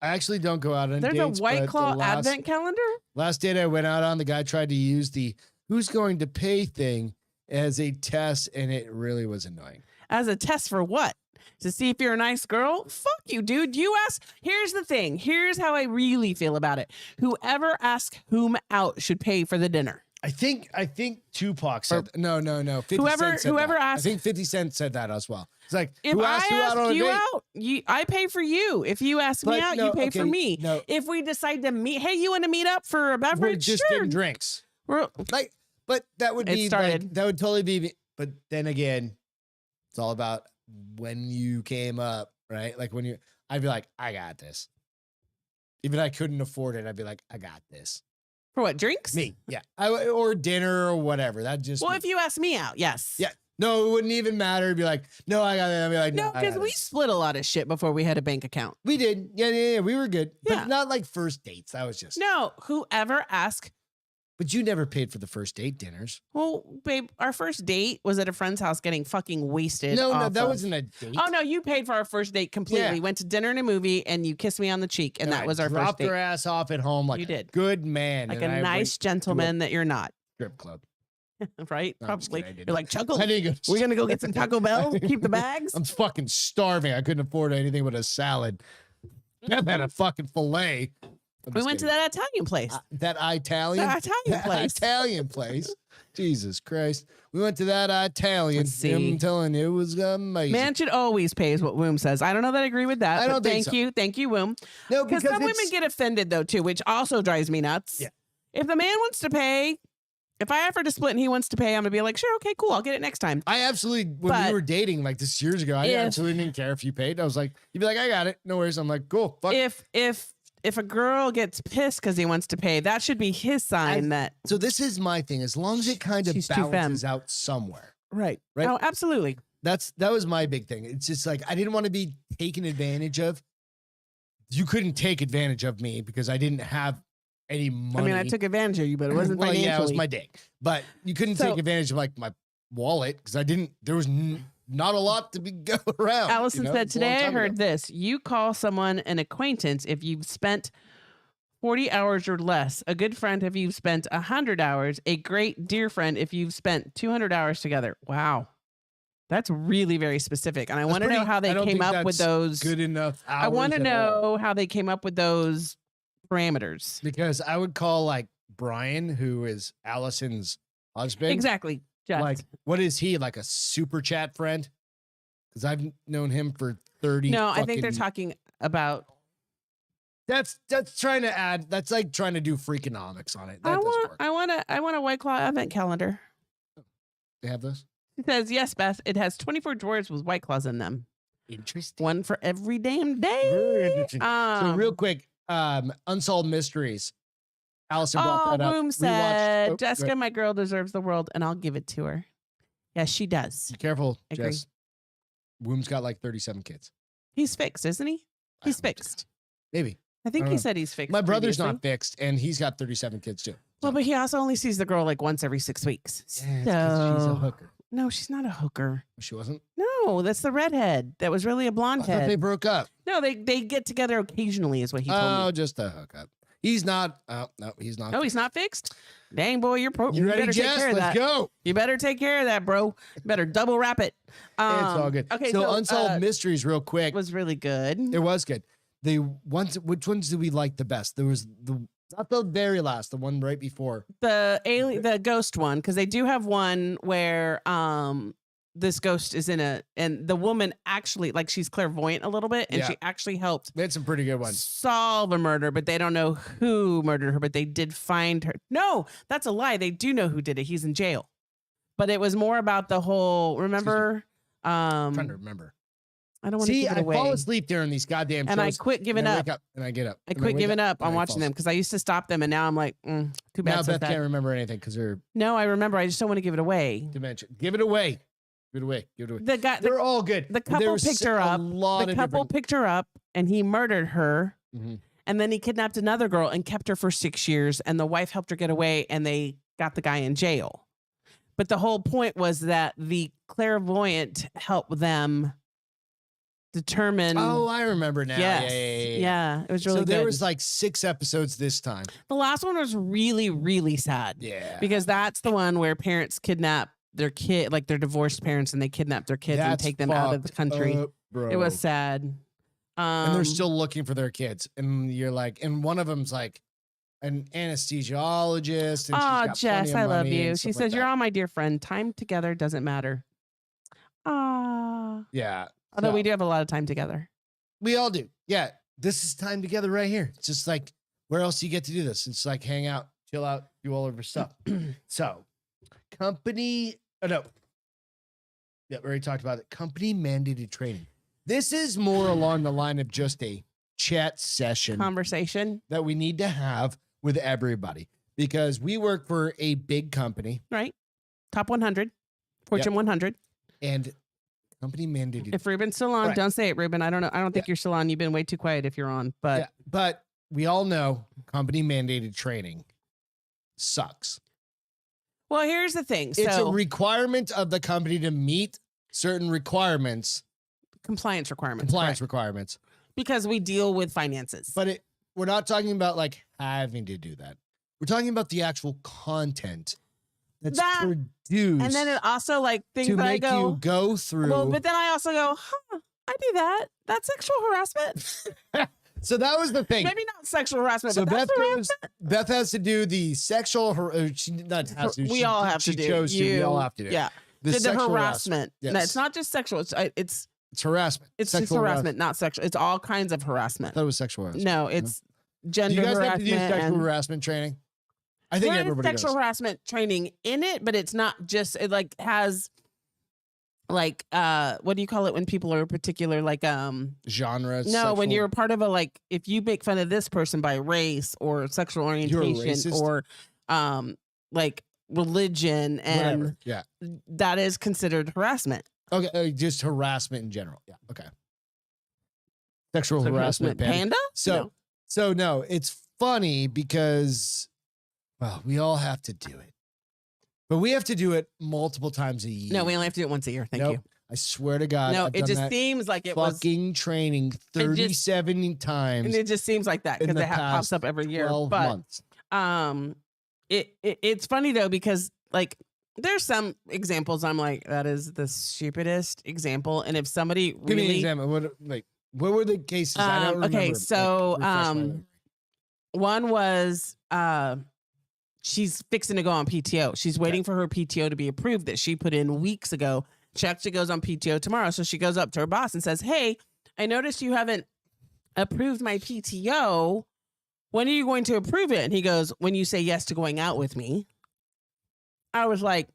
I actually don't go out on There's dates. a White but Claw the last, advent calendar. last date I went out on, the guy tried to use the who's going to pay thing as a test, and it really was annoying. As a test for what? To see if you're a nice girl? Fuck you, dude. You ask. Here's the thing. Here's how I really feel about it. Whoever asks whom out should pay for the dinner. I think Tupac said no. 50 Whoever Cent said whoever that. asked. I think 50 Cent said that as well. It's like, If who I asked you out on a you date? out, I pay for you. If you ask me But out, no, you pay for okay, me. no. If we decide to meet, hey, you want to meet up for a beverage? We're just sure. getting drinks. We're, Like, but that would It be started. like, that would totally be. But then again, it's all about when you came up, right? Like when I'd be like, I got this. Even if I couldn't afford it, I'd be like, I got this. for what, drinks? Me, yeah, or dinner or whatever. That just Well, if you ask me out, yes. Yeah. No, it wouldn't even matter. It'd be like, no, I got it. I'd be like, No, I because got we it. split a lot of shit before we had a bank account. We did. Yeah. We were good. Yeah. But not like first dates. That was just. No, whoever asked. But you never paid for the first date dinners. Well, babe, our first date was at a friend's house getting fucking wasted. No, off that of- wasn't a date. Oh no, you paid for our first date completely. Yeah. Went to dinner and a movie, and you kissed me on the cheek, and that I was our first dropped date. her ass off at home like You a did. good man. Like and a I nice went gentleman that you're not, to a strip club. right? No, I'm just Probably. kidding, I didn't. You're like, Chuckle, I didn't go. we're gonna go get some Taco Bell. Keep the bags. I'm fucking starving. I couldn't afford anything but a salad. I've had a fucking fillet. We went to that Italian place. That Italian. That Italian place. Italian place. Jesus Christ. We went to that Italian. Let's see. I'm telling you, it was amazing. Man should always pay is what Woom says. I don't know that I agree with that. I but don't think so. Thank you, Woom. No, Because some women get offended though too, which also drives me nuts. Yeah. If the man wants to pay, if I offer to split and he wants to pay, I'm gonna be like, sure, okay, cool, I'll get it next time. I absolutely, when But we were dating like this years ago, I if- absolutely didn't care if you paid. I was like, you'd be like, I got it. No worries. I'm like, cool. Fuck. If a girl gets pissed because he wants to pay, that should be his sign that So this is my thing. As long as it kind of She's too femme. balances out somewhere. right. Right. Oh, absolutely. That was my big thing. It's just like, I didn't want to be taken advantage of. You couldn't take advantage of me because I didn't have any money. I mean, I took advantage of you, but it wasn't well, financially. yeah, it was my dick. But you couldn't So- take advantage of like my wallet because I didn't. There was not a lot to be go around. Allison you know? said It's a long today I time heard ago. this. You call someone an acquaintance if you've spent 40 hours or less. A good friend if you've spent 100 hours. A great dear friend if you've spent 200 hours together. Wow. That's really very specific. And I That's want to know pretty- how I they don't came think up with that's those. good enough. I want to hours at all. know how they came up with those parameters. Because I would call like Brian, who is Allison's husband. Exactly. Just. Like, what is he, like a super chat friend? Because I've known him for 30. no, I think they're fucking- talking about. That's trying to add. That's like trying to do freakonomics on it. That I doesn't want. work. I want a White Claw advent calendar. They have those. He says, yes, Beth. It has 24 drawers with White Claws in them. Interesting. One for every damn day. Very interesting. So real Um, quick, Unsolved Mysteries. Allison brought Oh, that up. Boom We said, watched- Jessica, my girl, deserves the world, and I'll give it to her. Yes, she does. Be careful, Agree. Jess. Womb's got like 37 kids. He's fixed, isn't he? He's I don't know. fixed. Maybe. I think I he don't know. said he's fixed. My brother's previously. not fixed, and he's got 37 kids too. Well, but he also only sees the girl like once every 6 weeks. Yeah, it's 'cause she's a So- hooker. No, she's not a hooker. She wasn't? No, that's the redhead. That was really a I blonde thought they head. broke up. No, they get together occasionally, is what he told Oh, me. just a hookup. He's not. Oh, no, he's not. No, he's not fixed. Dang, boy, You you ready, better take Jess? care of Let's that. go. You better take care of that, bro. You better double wrap it. It's all good. Okay, so Unsolved Mysteries, real quick. was really good. It was good. The ones, which ones did we like the best? There was not the very last, the one right before. The ghost one, because they do have one where this ghost is and the woman actually, like, she's clairvoyant a little bit, and Yeah. she actually helped We had some pretty good ones. solve a murder, but they don't know who murdered her, but they did find her. No, that's a lie. They do know who did it. He's in jail. But it was more about the whole, remember? I'm trying to remember. I don't want to See, give it I away. fall asleep during these goddamn shows. And I quit giving and I up. wake and I get up. I and quit wake giving up and on I watching fall them because I used to stop them, and now I'm like, too bad. Now so Beth sad. can't remember anything because her No, I remember. I just don't want to give it away. dementia. Give it away. Give it away. Give it away. The guy, They're all good. the couple There's picked her a up. lot The of couple different- picked her up, and he murdered her. Mhm. And then he kidnapped another girl and kept her for 6 years. And the wife helped her get away, and they got the guy in jail. But the whole point was that the clairvoyant helped them determine. Oh, I remember now. Yes. Yeah. It was really So there good. was like 6 episodes this time. The last one was really, really sad. Yeah. Because that's the one where parents kidnap their kid, like their divorced parents, and they kidnap their kids and That's take them out of the fucked country. up, bro. It was sad. And they're still looking for their kids. And you're like, and one of them's like an anesthesiologist. And Oh, she's got Jess, plenty I of love money you. and She stuff says, like "You're that. all my dear friend. Time together doesn't matter." Ah. Yeah. Although So, we do have a lot of time together. we all do. Yeah. This is time together right here. It's just like, where else do you get to do this? It's like hang out, chill out, do all of your stuff. So, company, oh no. Yeah, we already talked about it. Company mandated training. This is more along the line of just a chat session Conversation, that we need to have with everybody because we work for a big company right? Top 100, Fortune 100. and company mandated. If Ruben's still on, Right. don't say it, Ruben. I don't know. I don't think you're still on. You've been way too quiet if you're on. But Yeah, but we all know company mandated training sucks. well, here's the thing. It's a So requirement of the company to meet certain requirements, compliance requirements. compliance correct. requirements. Because we deal with finances. But we're not talking about like having to do that. We're talking about the actual content that's That- produced and then it also like things to that I make go, you go through. well, but then I also go, I do that. That's sexual harassment. So that was the thing. Maybe not sexual harassment, So but Beth that's harassment. Beth has to do the sexual. She not has to. We she, all have she to do. chose to. We all have to do. Yeah. The sexual harassment. No, Yes. it's not just sexual. It's It's harassment. it's just Sexual harassment, not sexual. It's all kinds of harassment. I thought it was sexual harassment. No, it's Do gender you guys have to harassment. do sexual and harassment training? I think there is everybody sexual does. harassment training in it, but it's not just it like has like what do you call it when people are particular like Genre. no, when you're a part of a like if you make fun of this person by race or sexual orientation racist? or like religion and whatever. Yeah. that is considered harassment. Okay. Just harassment in general. Yeah. Okay. Sexual harassment. Panda? So no, it's funny because, well, we all have to do it, but we have to do it multiple times a year. No, we only have to do it once a year. Thank Nope. you. I swear to God. No, I've it done just that seems like it was fucking training 37 times and it just seems like that in because the it pops past up every year. 12 But months. it's funny though because like there's some examples I'm like that is the stupidest example, and if somebody Give me an really example. What were the cases? I don't remember. okay, so refresh my memory. one was she's fixing to go on PTO. She's waiting for her PTO to be approved that she put in weeks ago. She actually goes on PTO tomorrow, so she goes up to her boss and says, "Hey, I noticed you haven't approved my PTO. When are you going to approve it?" And he goes, "When you say yes to going out with me." I was like,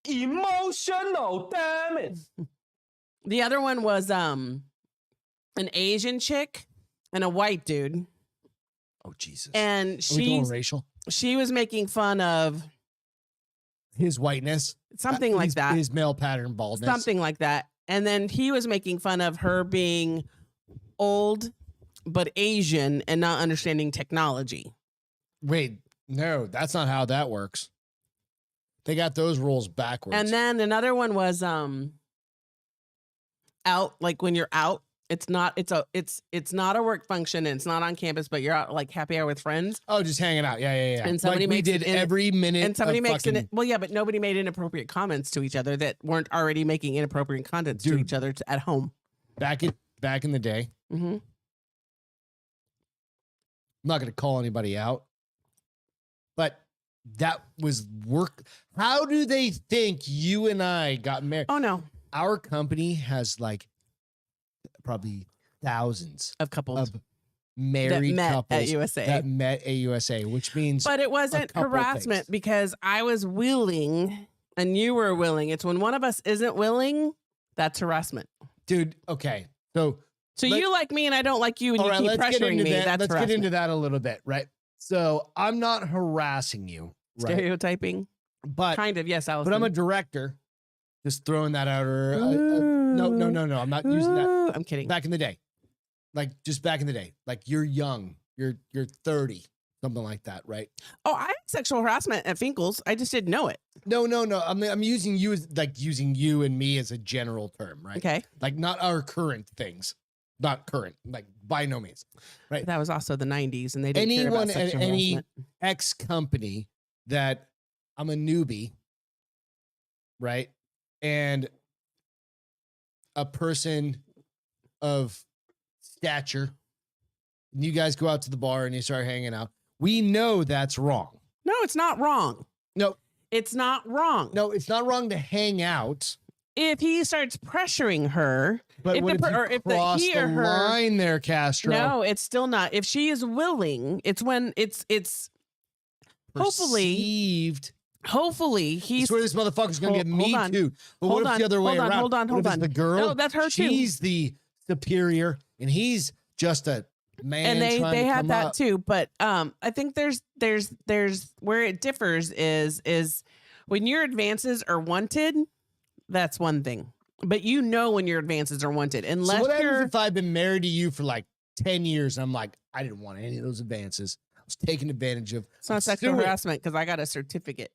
emotional, damn it. the other one was an Asian chick and a white dude, Oh Jesus! and Are we going racial? she was making fun of His whiteness, something like his, that. his male pattern baldness, Something like that. And then he was making fun of her being old but Asian and not understanding technology. Wait, no, that's not how that works. They got those rules backwards. And then another one was out, like when you're out, it's not a work function and it's not on campus, but you're out like happy hour with friends. oh, just hanging out. Yeah. And somebody like we makes did it in- every minute. And somebody of makes fucking, it well, yeah, but nobody made inappropriate comments to each other that weren't already making inappropriate comments to Dude. each other at home. back in the day. Mm-hmm. I'm not going to call anybody out, but that was work. How do they think you and I got married? Oh no, Our company has like probably thousands of couples of married met couples at USA. that met at USA, which means But it wasn't couple harassment things. because I was willing and you were willing. It's when one of us isn't willing, that's harassment. dude. Okay, so So Let- you like me and I don't like you and all you right, keep let's get pressuring into me. that. That's Let's harassment. get into that a little bit, right? So I'm not harassing you, right? Stereotyping. But Kind of, yes, Allison. but I'm a director. Just throwing that out. Or no. I'm not using that. Ooh, I'm kidding. Back in the day, like just back in the day, like you're young, you're 30, something like that, right? Oh, I had sexual harassment at Finkel's. I just didn't know it. No. I'm using you as like using you and me as a general term, right? Okay. Like not our current things, not current, like by no means, right? That was also the 90s, and they didn't care about Anyone at sexual any harassment. X company that I'm a newbie, right? And a person of stature, and you guys go out to the bar and you start hanging out. We know that's wrong. No, it's not wrong. No, It's not wrong. no, it's not wrong to hang out. If he starts pressuring her, But if what the if per- you or if the cross he the or her, line there, Castro? no, it's still not. If she is willing, it's when it's Perceived. hopefully That's he's where this motherfucker's gonna get Hold me on. too. But what Hold if on, the other way hold on, around? hold on, What if hold it's on. the girl? No, that's her too. She's the superior, and he's just a man. and they trying to had come that up. too. But I think there's where it differs is when your advances are wanted, that's one thing. But you know when your advances are wanted, So unless what happens you're if I've been married to you for like 10 years and I'm like, I didn't want any of those advances. I was taken advantage of. it's not Let's sexual do it. harassment because I got a certificate.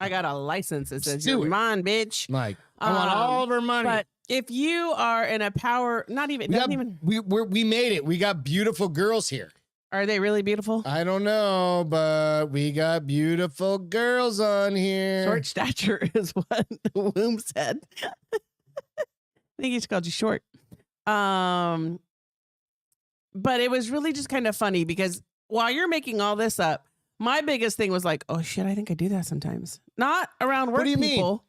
I got a license that says Let's do you're it. mine, bitch. Like, I want all of her money. But if you are in a power, not even, doesn't even, we made it. We got beautiful girls here. are they really beautiful? I don't know, but we got beautiful girls on here. Short stature is what Womb said. I think he just called you short. But it was really just kind of funny because while you're making all this up, my biggest thing was like, oh shit, I think I do that sometimes. Not around work What do you mean? people.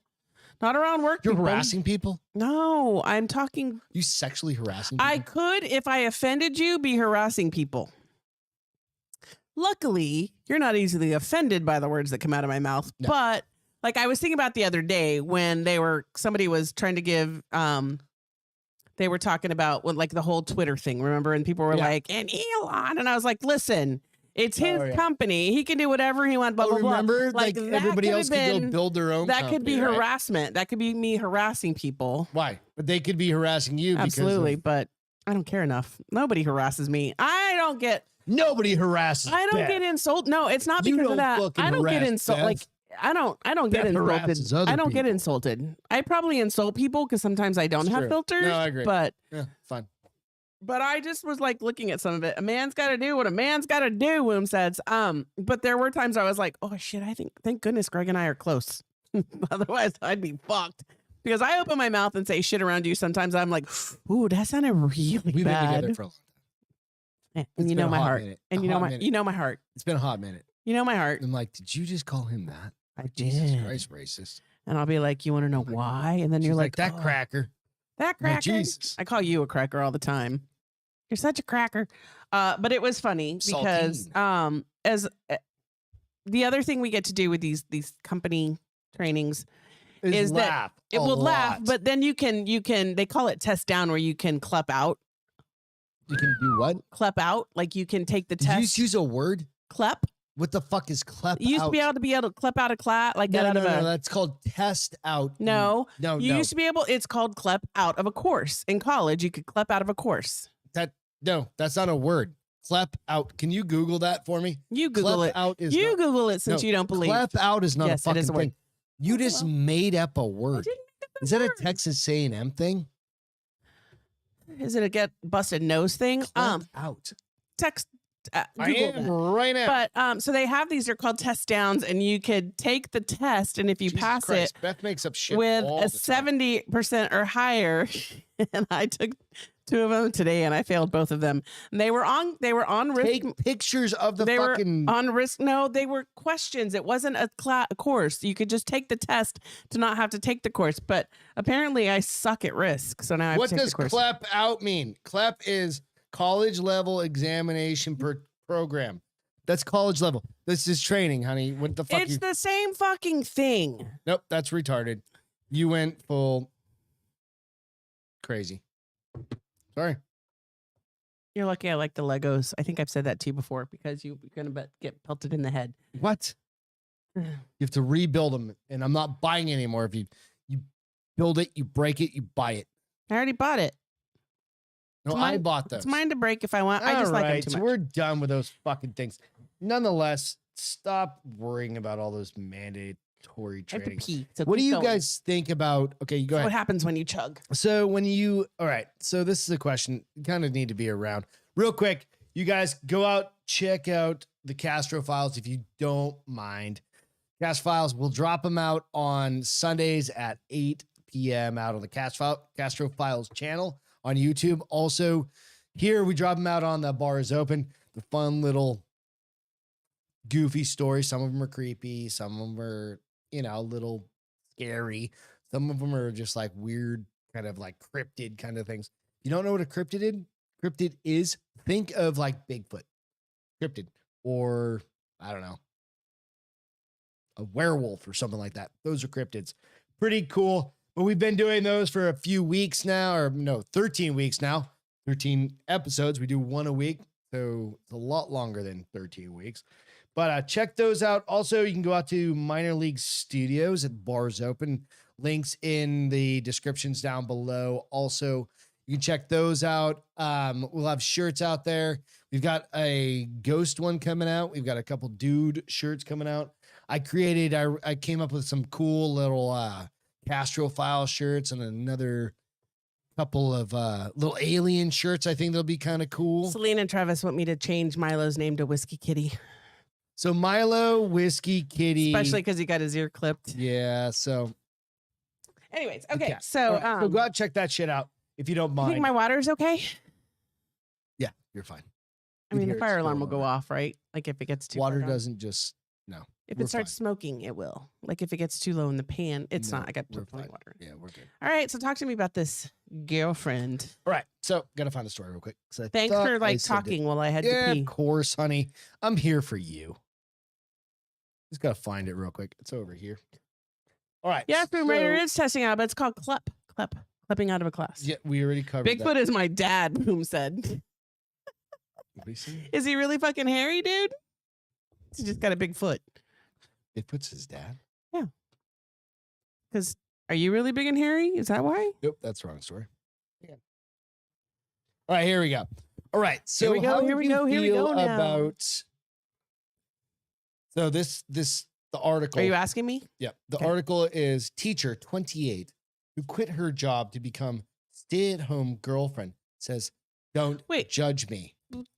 Not around work You're people. harassing people? No, I'm talking. You sexually harassing people? I could, if I offended you, be harassing people. Luckily, you're not easily offended by the words that come out of my mouth. No. But like I was thinking about the other day when somebody was trying to give, they were talking about like the whole Twitter thing, remember? And people were Yeah. like, and Elon. And I was like, listen, it's his Oh, yeah. company. He can do whatever he wants, blah, blah, blah. remember, Like, like that everybody could else have could go been- build their own That could company, be right? harassment. That could be me harassing people. Why? But they could be harassing you Absolutely. because But I don't care enough. Nobody harasses me. nobody harasses I don't Beth. get insulted. No, it's not You because of don't that. fucking I don't get harass insulted. Beth. Like I don't get Beth harasses insulted. other I don't get people. insulted. I probably insult people because sometimes I don't It's have true. filters. No, I agree. But Yeah, fine. I just was like looking at some of it. A man's got to do what a man's got to do. Womb says. But there were times I was like, oh shit. Thank goodness Greg and I are close. Otherwise, I'd be fucked. Because I open my mouth and say shit around you. Sometimes I'm like, ooh, that sounded really We've been bad. together for a long time. Yeah, It's and you been know a my hot heart. minute. And A you know hot my minute. you know my heart. It's been a hot minute. You know my heart. I'm like, did you just call him that? I Jesus did. Christ, racist. And I'll be like, you want to know why? And then you're She's like, that "Oh, cracker. that I'm like, cracker. Jesus. I call you a cracker all the time. You're such a cracker. But it was funny because as the other thing we get to do with these company trainings is that laugh it a will laugh, lot. but then you can they call it test down where you can clep out. You can do what? Clep out. Like you can take the Did you test. just use a word? Clep. What the fuck is clep You used out? to be able to clep out a class, like no, get out no, of a no, that's called test out. no. No, You no. used to be able. It's called clep out of a course in college. You could clep out of a course. No, that's not a word. Clep out. Can you Google that for me? You Google Clep it. out is You not, Google it since no, you don't believe. Clep out is not Yes, a it fucking is a word. thing. You Oh, just well. made up a I word. didn't make up Is that a word. Texas A&M thing? Is it a get busted nose thing? Clep out. Text. I Google am that. right now. But so they have these. They're called test downs, and you could take the test, and if you Jesus pass Christ, it Beth makes up shit with all a the time. 70% or higher, and I took 2 of them today, and I failed both of them. And they were on risk. Take pictures of the they fucking. were on risk. No, they were questions. It wasn't a course. You could just take the test to not have to take the course. But apparently, I suck at risk, so now I have What to take does the course. CLEP out mean? CLEP is college level examination program. That's college level. This is training, honey. What the fuck? It's the same fucking thing. Nope, that's retarded. You went full crazy. Sorry. You're lucky I like the Legos. I think I've said that to you before because you're going to get pelted in the head. What? You have to rebuild them, and I'm not buying anymore. If you build it, you break it, you buy it. I already bought it. No, It's I mine- bought those. It's mine to break if I want. I just like them too so much. we're done with those fucking things. nonetheless, stop worrying about all those mandatory I have to trainings. pee. So What do keep you going. guys think about? Okay, you go What ahead. happens when you chug? So all right. So this is a question you kind of need to be around real quick. You guys go out, check out the Castro files if you don't mind. Cast files, we'll drop them out on Sundays at 8 p.m. out on the Castro Files channel on YouTube. Also, here we drop them out on the Bar is Open. The fun little goofy stories. Some of them are creepy. Some of them are, a little scary. Some of them are just like weird, kind of like cryptid kind of things. You don't know what a cryptid is? Think of like Bigfoot, cryptid, or I don't know, a werewolf or something like that. Those are cryptids. Pretty cool. But we've been doing those for a few weeks now, or no, 13 weeks now. 13 episodes. We do one a week. So it's a lot longer than 13 weeks. But check those out. Also, you can go out to Minor League Studios at Bars Open. Links in the descriptions down below. Also, you can check those out. We'll have shirts out there. We've got a ghost one coming out. We've got a couple dude shirts coming out. I came up with some cool little Castro file shirts and another couple of little alien shirts. I think they'll be kind of cool. Selena and Travis want me to change Milo's name to Whiskey Kitty. So Milo, Whiskey Kitty. Especially because he got his ear clipped. Yeah, so. Anyways, okay. Yeah. So, All right, so go out and check that shit out if you don't you mind. think my water's okay? Yeah, you're fine. I mean, the Here, fire it's alarm still will go on. off, right? Like if it gets too Water far down. doesn't just, no. If we're it starts fine. smoking, it will. Like if it gets too low in the pan, it's No, not. I got we're plenty fine. water. Yeah, we're good. All right, so talk to me about this girlfriend. All right, so gotta find the story real quick. Thanks for like talking while I had Yeah, to pee. of course, honey. I'm here for you. Just gotta find it real quick. It's over here. All right. Yeah, Boom Raider so- is testing out, but it's called clipping out of a class. Yeah, we already covered Bigfoot is my dad, Boom said. that. Is he really fucking hairy, dude? He's just got a big foot. Bigfoot's his dad. Because are you really big and hairy? Is that why? Nope, that's the wrong story. Yeah. All right, here we go. All right, so we go, how here do we you go, here we feel go now. about? So the article. Are you asking me? Yeah, the Okay. article is teacher 28 who quit her job to become stay-at-home girlfriend says, "Don't Wait. judge me."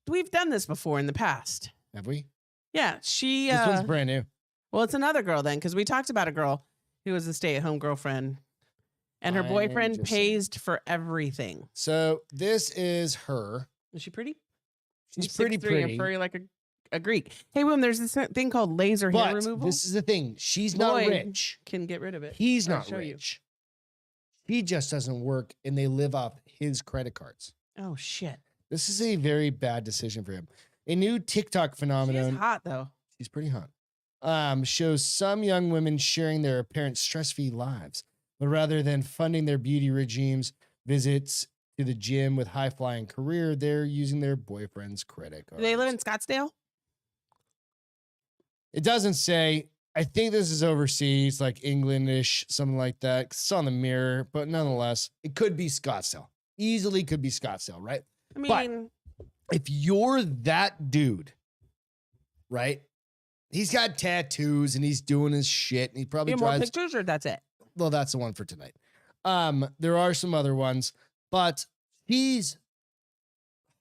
We've done this before in the past. Have we? Yeah, she. This one's brand new. Well, it's another girl then, because we talked about a girl who was a stay-at-home girlfriend, and her I'm boyfriend just pays for everything. So this is her. Is she pretty? She's pretty 6'3" pretty. and furry like a Greek. Hey, Boom, there's this thing called laser hair But removal. this is the thing. She's not Lloyd rich. Can get rid of it. He's I'll not show you. rich. He just doesn't work, and they live off his credit cards. Oh shit. This is a very bad decision for him. A new TikTok She's phenomenon. hot though. She's pretty hot. Shows some young women sharing their apparent stress-free lives, but rather than funding their beauty regimes, visits to the gym with high-flying career, they're using their boyfriend's credit Do card. they live in Scottsdale? It doesn't say. I think this is overseas, like Englandish, something like that. 'Cause it's on the mirror, but nonetheless, it could be Scottsdale. Easily could be Scottsdale, right? I mean, If you're that dude, right? He's got tattoos and he's doing his shit, and he probably you have more drives. pictures or that's it? Well, that's the one for tonight. There are some other ones, but he's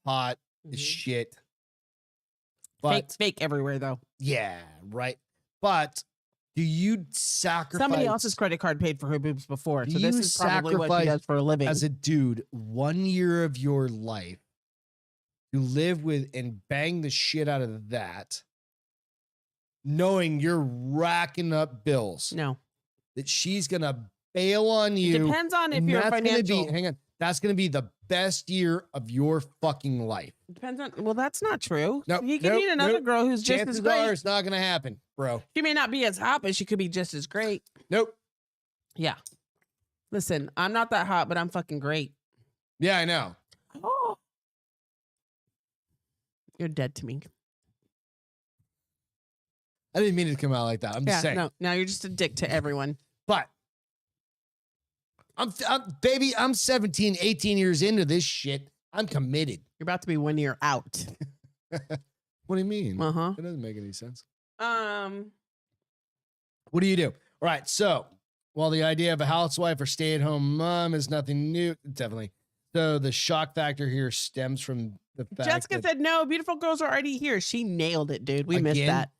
hot as shit. But Fake everywhere though. yeah, right. But do you sacrifice Somebody else's credit card paid for her boobs before, Do so this you is probably what she sacrifice does for a living. as a dude 1 year of your life to live with and bang the shit out of that, knowing you're racking up bills No, that she's gonna bail on it you? depends on if and you're that's gonna financial. be, hang on, that's gonna be the best year of your fucking life. Depends on. Well, that's not true. Nope, He could nope, meet another nope. girl who's just Chances as great. are it's not gonna happen, bro. She may not be as hot, but she could be just as great. Nope. Yeah. Listen, I'm not that hot, but I'm fucking great. Yeah, I know. Oh. You're dead to me. I didn't mean it to come out like that. I'm just saying. no, now you're just a dick to everyone. But baby, I'm 17, 18 years into this shit. I'm committed. You're about to be 1 year out. What do you mean? Uh-huh. It doesn't make any sense. What do you do? All right. So while the idea of a housewife or stay-at-home mom is nothing new, definitely. So the shock factor here stems from the fact Jessica that, said, no, beautiful girls are already here. She nailed it, dude. We missed Again? that.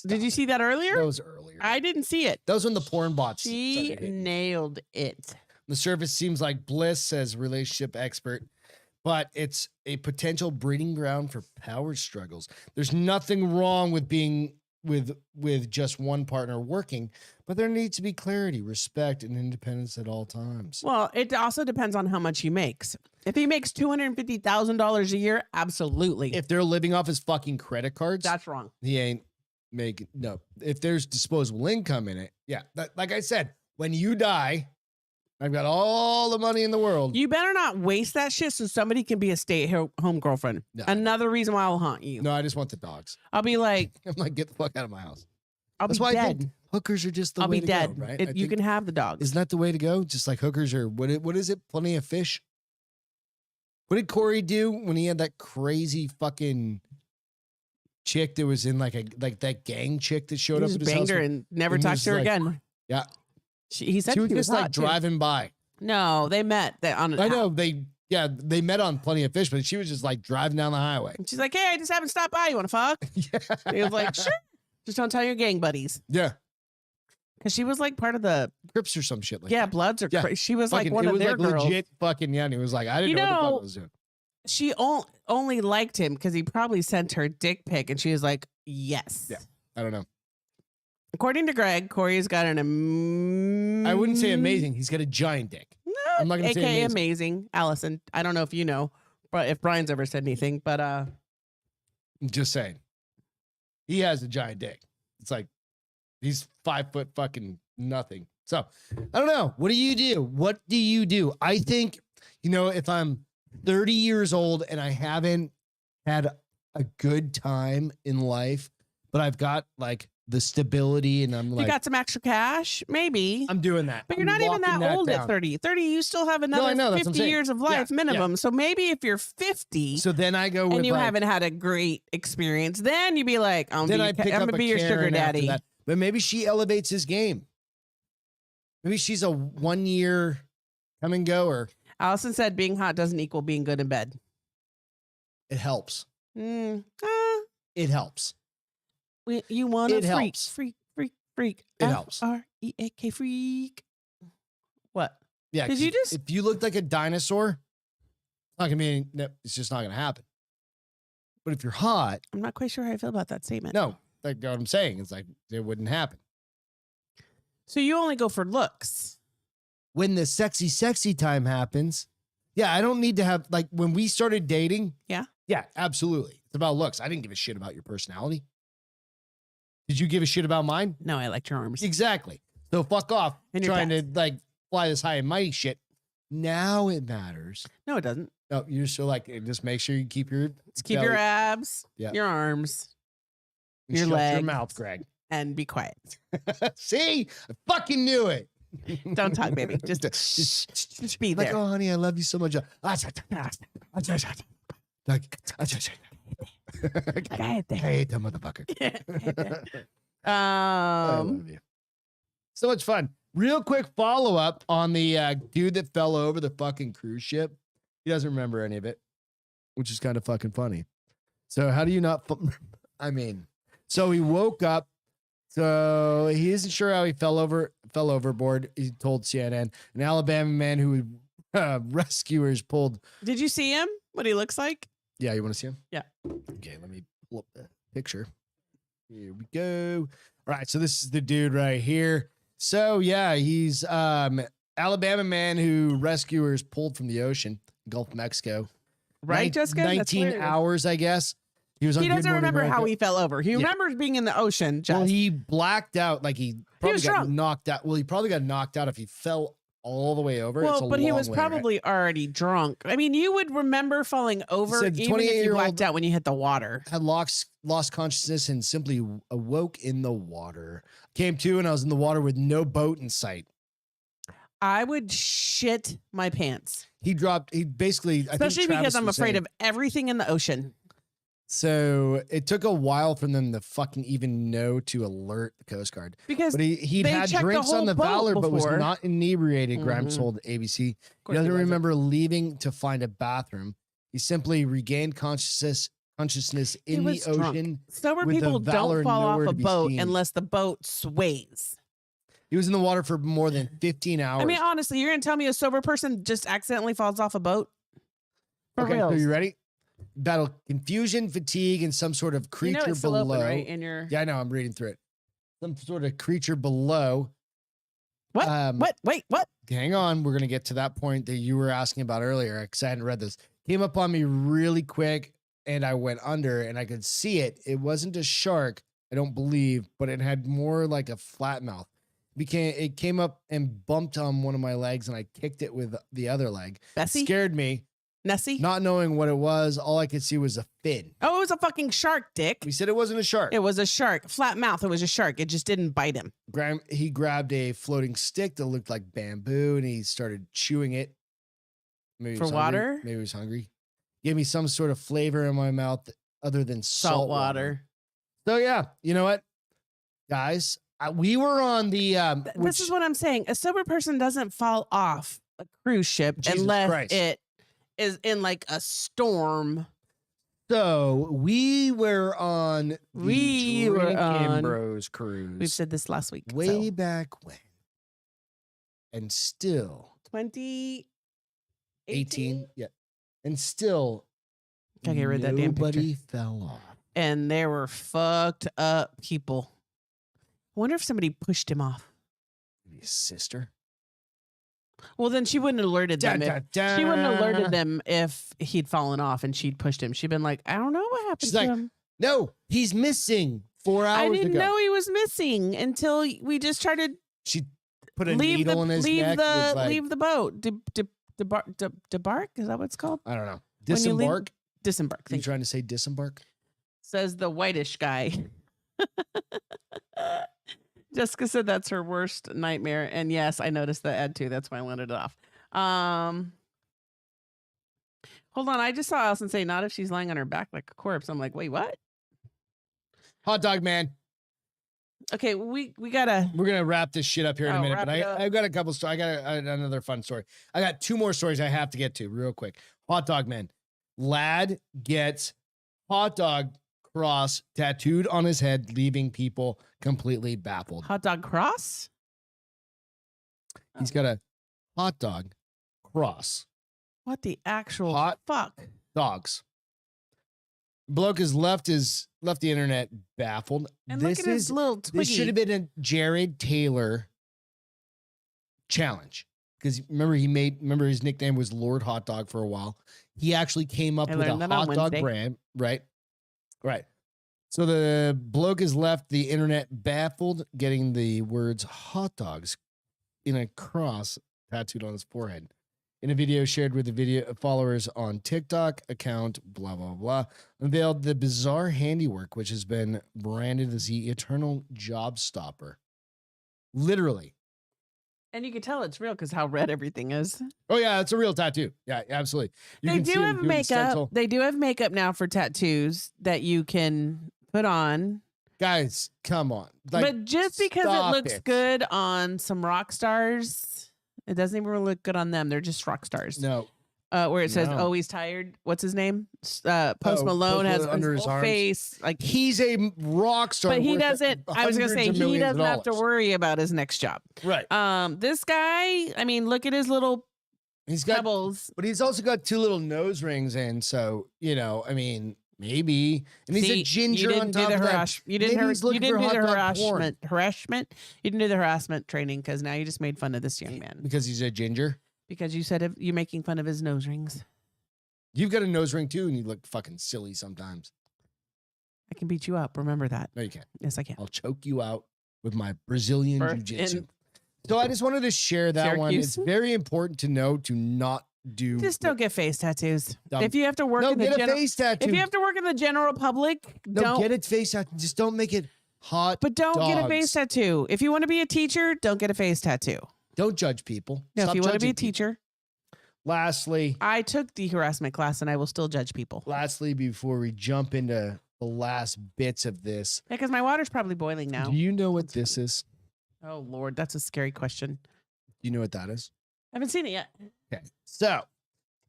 Did you see that earlier? That was earlier. I didn't see it. That was when the porn bots She started hitting. nailed it. The surface seems like bliss, says relationship expert, but it's a potential breeding ground for power struggles. There's nothing wrong with being with just one partner working, but there needs to be clarity, respect, and independence at all times. Well, it also depends on how much he makes. If he makes $250,000 a year, absolutely. If they're living off his fucking credit cards, That's wrong. he ain't making no. If there's disposable income in it, yeah. Like I said, when you die, I've got all the money in the world. You better not waste that shit so somebody can be a stay-at-home girlfriend. No. Another reason why I'll haunt you. No, I just want the dogs. I'll be like, I'm like, get the fuck out of my house. I'll That's be why I dead. think hookers are just the I'll way be to dead. go, right? You I think- can have the dogs. Isn't that the way to go? Just like hookers are, what is it? Plenty of fish? What did Corey do when he had that crazy fucking chick that was in like that gang chick that showed He up just at his banged house? her and never and he touched was her like- again. Yeah. He said She was just like hot, too. driving by. No, they met. I know they met on Plenty of Fish, but she was just like driving down the highway. And she's like, hey, I just haven't stopped by. You want to fuck? Yeah. And he was like, sure. Just don't tell your gang buddies. Yeah. Because she was like part of the, Crips or some shit like that. Bloods or Yeah. she was Fucking- like one it of was their like girls. legit fucking, yeah. And he was like, I didn't You know what the know- fuck I was doing. She only liked him because he probably sent her dick pic and she was like, yes. Yeah. I don't know. According to Greg, Corey's got an I wouldn't say amazing. He's got a giant dick. I'm not gonna say AKA amazing. amazing. Allison, I don't know if you know, but if Brian's ever said anything, but I'm just saying. He has a giant dick. It's like he's 5 foot fucking nothing. So I don't know. What do you do? What do you do? I think, if I'm 30 years old and I haven't had a good time in life, but I've got like the stability and I'm you like, got some extra cash, maybe. I'm doing that. But you're I'm not even locking that old down. at 30. 30, you still have another I know, that's what I'm 50 saying. years of life Yeah, minimum. So maybe if you're 50 So then I go with and you like, haven't had a great experience, then you'd be like, I'm then going I pick up to a be your sugar Karen after daddy. that. But maybe she elevates his game. Maybe she's a 1 year come and goer. Allison said being hot doesn't equal being good in bed. It helps. Mm, It helps. you want to It helps. freak. It helps. Freak. Freak. What? Yeah. Did you 'cause just- if you looked like a dinosaur, not gonna be, no, it's just not gonna happen. But if you're hot, I'm not quite sure how I feel about that statement. no, like what I'm saying, it's like it wouldn't happen. So you only go for looks. When the sexy time happens, yeah, I don't need to have like when we started dating. Yeah. Yeah, absolutely. It's about looks. I didn't give a shit about your personality. Did you give a shit about mine? No, I liked your arms. Exactly. So fuck off And your trying tats. to like fly this high and mighty shit. Now it matters. No, it doesn't. No, you're still like just make sure you keep your Just keep your belly- abs, Yeah. your arms, and your shut legs. your mouth, Greg. and be quiet. See, I fucking knew it. Don't talk, baby. Just be like, there. oh, honey, I love you so much. Cállate. Hey, the motherfucker. I love you. So much fun. Real quick follow up on the dude that fell over the fucking cruise ship. He doesn't remember any of it, which is kind of fucking funny. So how do you not? I mean, so he woke up. So he isn't sure how he fell overboard. He told CNN an Alabama man who rescuers pulled. Did you see him? What he looks like? Yeah, you want to see him? Yeah. Okay, let me pull up the picture. Here we go. All right, so this is the dude right here. So yeah, he's Alabama man who rescuers pulled from the ocean, Gulf of Mexico. Right, Jessica? That's 19 weird. hours, I guess. He was on He Good doesn't Morning remember how America. he fell over. He remembers being in the ocean. Just. Well, he blacked out. Like he probably was got drunk. knocked out. Well, he probably got knocked out if he fell all the way over. It's a but he long was way, right? probably already drunk. I mean, you would remember falling over said the even if you 28-year-old blacked out when you hit the water. Had lost consciousness and simply awoke in the water. Came to and I was in the water with no boat in sight. I would shit my pants. He basically, Especially because I'm afraid of everything in the ocean. So it took a while for them to fucking even know to alert the Coast Guard. Because But he'd they had checked the drinks on whole the boat Valor, but was before. not inebriated, Grimes Mhm. told ABC. He course he doesn't wasn't. remember leaving to find a bathroom. He simply regained consciousness He in the was drunk. ocean. Sober with the people Valor don't fall off nowhere a to be boat seen. unless the boat sways. He was in the water for more than 15 hours. I mean, honestly, you're gonna tell me a sober person just accidentally falls off a boat? For okay, so reals. you ready? Battle confusion, fatigue, and some sort of You creature know it's still below. open, right? In your Yeah, I know. I'm reading through it. Some sort of creature below. what? What? Wait, what? Hang on. We're going to get to that point that you were asking about earlier because I hadn't read this. Came up on me really quick and I went under and I could see it. It wasn't a shark, I don't believe, but it had more like a flat mouth. It came up and bumped on one of my legs and I kicked it with the other leg. Bessie? Scared me. Nessie? Not knowing what it was, all I could see was a fin. Oh, it was a fucking shark, Dick. We said it wasn't a shark. It was a shark. Flat mouth. It was a shark. It just didn't bite him. He grabbed a floating stick that looked like bamboo and he started chewing it. Maybe he For was hungry. water? Maybe he was hungry. Gave me some sort of flavor in my mouth other than Salt water. So yeah, you know what, guys, we were on the. This is what I'm saying. A sober person doesn't fall off a cruise ship Jesus unless Christ. it is in like a storm. So we were on the We were Drinking on- Bros cruise. We've said this last week. way so. back when, and still 2018. 18. Yeah, and still Gotta get rid of that damn nobody picture. fell off. And there were fucked up people. I wonder if somebody pushed him off. His sister. Well, then she wouldn't have alerted them. She wouldn't have alerted them if he'd fallen off and she'd pushed him. She'd been like, I don't know what happened She's to like, him. No, he's missing 4 hours I didn't ago. know he was missing until we just tried to She put a leave needle in his neck. with, like, leave the boat. Debark? Is that what it's called? I don't know. When you leave- Disembark. Disembark. You Thank you. trying to say disembark? Says the whitish guy. Jessica said that's her worst nightmare. And yes, I noticed the ad too. That's why I wanted it off. Hold on. I just saw Allison say, not if she's lying on her back like a corpse. I'm like, wait, what? Hot dog man. Okay, we gotta. We're gonna wrap this shit up here in a Oh, minute, wrap but it up. I've got a couple stories. I got another fun story. I got 2 more stories I have to get to real quick. Hot dog man. Lad gets hot dog cross tattooed on his head, leaving people completely baffled. Hot dog cross? He's got a hot dog cross. What the actual Hot fuck? Dogs. Bloke has left the internet baffled. And this look at his little this twiggy. should have been a Jared Taylor challenge. Because remember his nickname was Lord Hot Dog for a while. He actually came up I with a learned that on hot dog Wednesday. brand, right? Right. So the bloke has left the internet baffled, getting the words hot dogs in a cross tattooed on his forehead. In a video shared with the video followers on TikTok account, blah, blah, blah, unveiled the bizarre handiwork, which has been branded as the eternal job stopper. Literally. And you can tell it's real because how red everything is. Oh, yeah, it's a real tattoo. Yeah, absolutely. You They can see do him have doing the makeup. stencil. They do have makeup now for tattoos that you can put on. Guys, come on. Like, but just because it stop looks good on some rock stars, it doesn't even look good on them. They're just rock stars. No. Where it says, No. "Oh, he's tired." What's his name? Post Oh, Malone Post has Malone under his whole arms. face like. He's a rock star. But he worth doesn't. I was gonna say hundreds of he millions of doesn't have to dollars. worry about his next job. Right. This guy. I mean, look at his little He's got, pebbles. but he's also got 2 little nose rings in. So, I mean, maybe. And he's See, a ginger you on didn't top do of the that. You didn't. Maybe he's looking for do the hot dog porn. harassment. You didn't do the harassment training because now you just made fun of this young man Because he's a ginger. because you said you're making fun of his nose rings. You've got a nose ring too, and you look fucking silly sometimes. I can beat you up. Remember that. No, you can't. Yes, I can. I'll choke you out with my Brazilian Birth jiu-jitsu. in So I just wanted to share that one. Syracuse. It's very important to know to not do. Just don't get face tattoos. Dumb. If you have to work No, in the get a general, face tattoo. if you have to work in the general public, no, don't. get it face tattoo. Just don't make it hot. But don't get a dogs. face tattoo. If you want to be a teacher, don't get a face tattoo. Don't judge people. No, Stop if you want to be a judging people. teacher, lastly, I took the harassment class and I will still judge people. before we jump into the last bits of this, Yeah, because my water's probably boiling now. do you know what this is? Oh, Lord, that's a scary question. Do you know what that is? I haven't seen it yet. Okay. So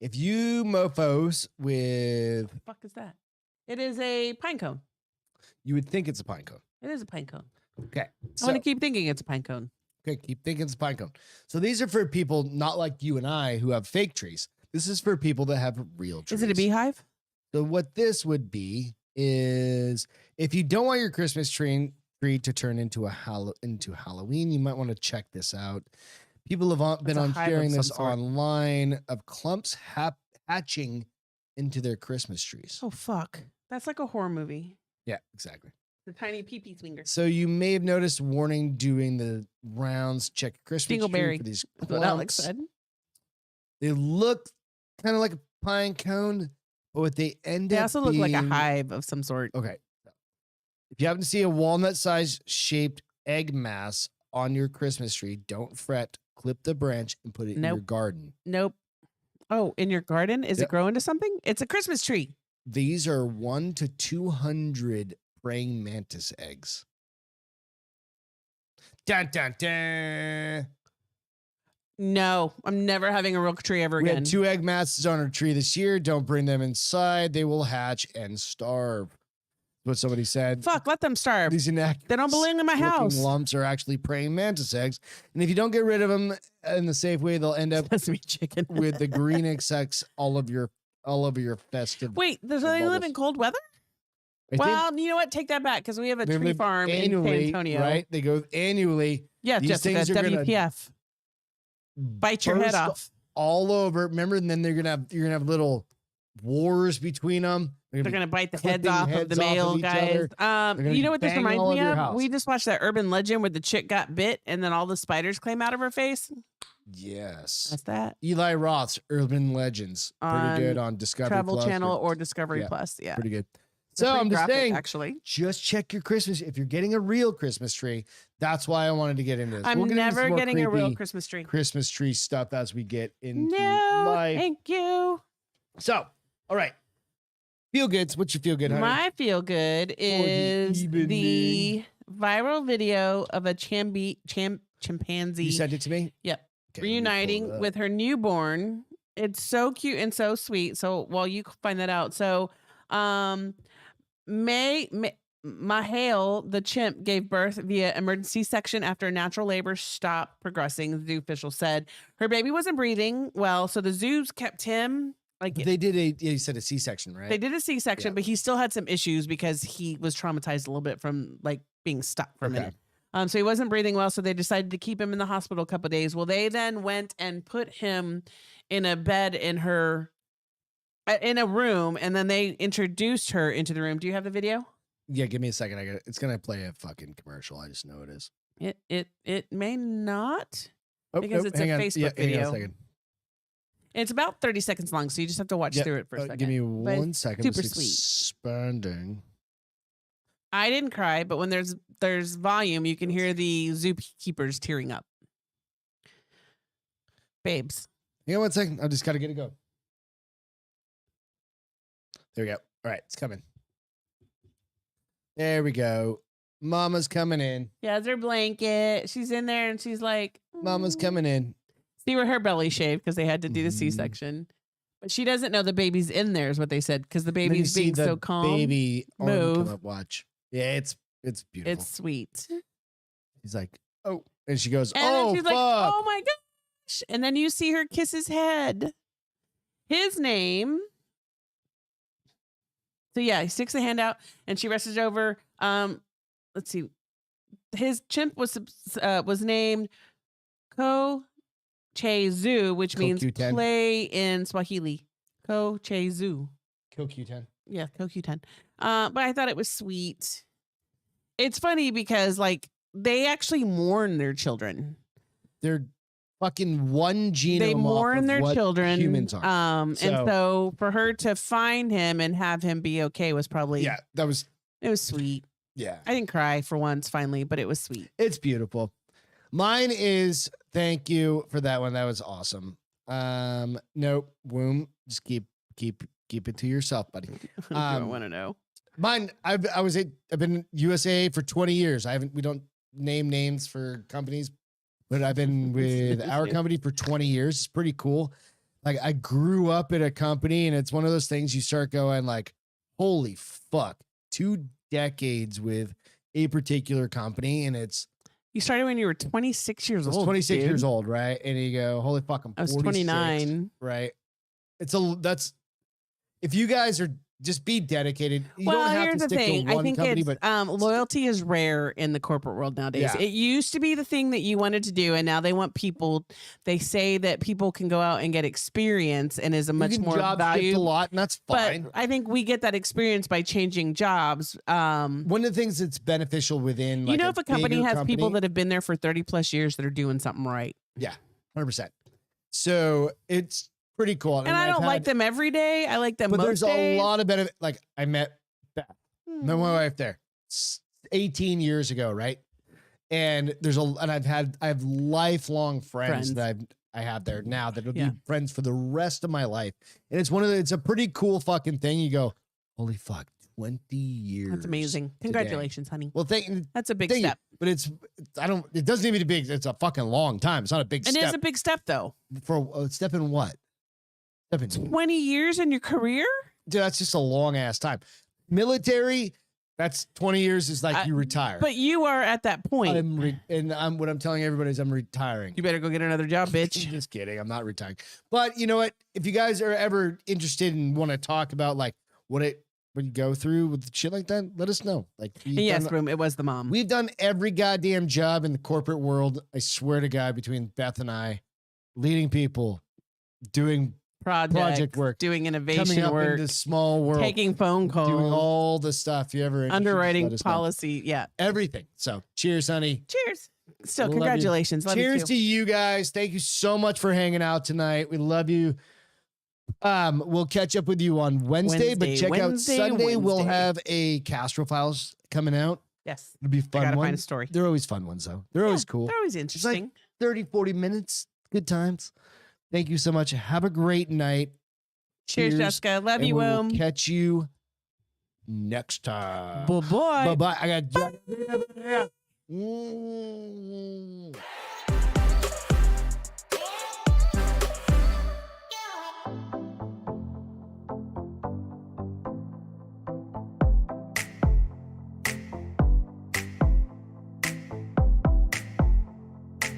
if you mofos with, What the fuck is that? It is a pine cone. you would think it's a pine cone. It is a pine cone. Okay. I want to keep thinking it's a pine cone. Okay, keep thinking it's a pine cone. So these are for people not like you and I who have fake trees. This is for people that have real trees. Is it a beehive? So what this would be is if you don't want your Christmas tree to turn into Halloween, you might want to check this out. People have been a on hive sharing of this some sort. online of clumps hatching into their Christmas trees. Oh, fuck. That's like a horror movie. Yeah, exactly. The tiny pee-pee swinger. So you may have noticed warning doing the rounds. Check your Christmas tree Dingleberry. for these That's what Alex clumps. said. They look kind of like a pine cone, but what they end They up also look like a being- hive of some sort. Okay. If you happen to see a walnut-sized shaped egg mass on your Christmas tree, don't fret. Clip the branch and put it in your Nope. garden. Nope. Oh, in your garden? Is Yep. it growing to something? It's a Christmas tree. These are 1 to 200 praying mantis eggs. Dun, dun, dun. No, I'm never having a real tree ever We again. had 2 egg masses on our tree this year. Don't bring them inside. They will hatch and starve. What somebody said. Fuck, let them starve. These inaccurate They don't belong in my looking house. lumps are actually praying mantis eggs. And if you don't get rid of them in the safe way, they'll end up That's me chicken. with the green insects all of your festive. Wait, does the they live bubbles. in cold weather? I think Well, you know what? Take that back because we have a they tree live farm in San annually, Antonio. right? They go annually. Yeah, These Jessica, things are gonna WPF. Bite your head burst off. all over. Remember, and then you're gonna have little wars between them. They're gonna bite the heads clipping off of heads the off of male each guys. gonna You know what this bang reminds all me over your of? house. We just watched that urban legend where the chick got bit and then all the spiders came out of her face. Yes. That's that. Eli Roth's Urban Legends. Pretty On good on Discovery Travel Plus. Channel or Discovery yeah, Plus. Yeah. Pretty good. They're So pretty I'm just graphic, saying, actually. just check your Christmas. If you're getting a real Christmas tree, that's why I wanted to get into this. I'm We'll get into never some more getting a real creepy Christmas tree. Christmas tree stuff as we get into No, life. thank you. So, all right. Feel goods. What's your feel good, honey? My feel good is evening. the viral video of a chimpanzee You sent it to me? Yep. Okay, let me pull it reuniting up. with her newborn. It's so cute and so sweet. So while you find that out, so Mahale, the chimp, gave birth via emergency section after natural labor stopped progressing. The zoo official said her baby wasn't breathing well, so the zoos kept him like But they did you said a C-section, right? they did a C-section, Yeah. but he still had some issues because he was traumatized a little bit from like being stuck for a Okay. minute. So he wasn't breathing well, so they decided to keep him in the hospital a couple of days. Well, they then went and put him in a bed in a room, and then they introduced her into the room. Do you have the video? Yeah, give me a second. It's gonna play a fucking commercial. I just know it is. It may not. Oh, Because it's a hang on. Facebook Hang on video. a second. It's about 30 seconds long, so you just have to watch Yeah, through it for a second. Give me But 1 second. super It's sweet. expanding. I didn't cry, but when there's volume, you can hear the zookeepers tearing up. Babes. Hang on 1 second. I just gotta get it going. There we go. All right, it's coming. There we go. Mama's coming in. She has her blanket. She's in there and she's like, Mama's coming in. See where her belly shaved because they had to do the Mhm. C-section. But she doesn't know the baby's in there is what they said because the And then you baby's see being the so calm. baby arm move. come up. Watch. Yeah, it's beautiful. It's sweet. He's like, oh, and she goes, And oh, then she's fuck. like, oh my gosh. And then you see her kiss his head. His name. So yeah, he sticks a hand out and she rests over. Let's see. His chimp was named Ko Chezu, which means CoQ10. play in Swahili. Ko Chezu. Kill Q10. Yeah, CoQ10. But I thought it was sweet. It's funny because like they actually mourn their children. They're fucking one genome. They off mourn of their what children. Humans are. And so for her to find him and have him be okay was probably Yeah, that was. it was sweet. Yeah, I didn't cry for once finally, but it was sweet. it's beautiful. Mine is thank you for that one. That was awesome. Nope. Womb. Just keep it to yourself, buddy. I want to know. Mine. I've been USA for 20 years. We don't name names for companies, but I've been with our company for 20 years. It's pretty cool. Like I grew up at a company, and it's one of those things you start going like, holy fuck, 2 decades with a particular company, and it's. You started when you were 26 years old. 26 dude. years old, right? And you go, holy fuck, I'm 46, I was 29. right? That's if you guys are just be dedicated. You don't have here's to the stick thing. to one I think company, it's but loyalty is rare in the corporate world nowadays. Yeah. It used to be the thing that you wanted to do, and now they want people. They say that people can go out and get experience, and is a much you can more job shift value. a lot, and that's fine. But I think we get that experience by changing jobs. One of the things that's beneficial within, like, if a company bigger has people that have been there for 30 plus years that are doing something right. yeah, 100%. So it's pretty cool, And I don't like them every day. I like them but most there's days. a lot of benefit. Like I met Beth, met my Hmm. wife there 18 years ago, right? And I have lifelong friends that I have there now that will be friends for the rest of my life. And it's a pretty cool fucking thing. You go, holy fuck, 20 years. That's amazing. Congratulations, honey. Well, That's a big thank you. step. But it doesn't even be big. It's a fucking long time. It's not a big It step. is a big step, though. For a step in what? Step in 20 years in your career? Dude, that's just a long ass time. Military, that's 20 years is like you retire. But you are at that point. What I'm telling everybody is I'm retiring. You better go get another job, bitch. Just kidding. I'm not retiring. But you know what? If you guys are ever interested and want to talk about like what you go through with shit like that, let us know. Like, yes, Boom, it was the mom. We've done every goddamn job in the corporate world. I swear to God, between Beth and I, leading people, doing project work, doing innovation coming up work, into small world, taking phone calls, doing all the stuff you ever underwriting policy, everything. So, cheers, honey. Cheers. Still, Love you. congratulations. Love Cheers you to you guys. Thank you so much for hanging out tonight. We love you. We'll catch up with you on Wednesday, but check out Sunday. We'll have a Castro Files coming out. Yes. It'll be fun. I gotta find a story. They're always fun ones, though. They're always cool. They're always It's like interesting. 30, 40 minutes. Good times. Thank you so much. Have a great night. Cheers, Jessica. Love you, We'll Womb. catch you next time. Bye-bye. Bye-bye. I got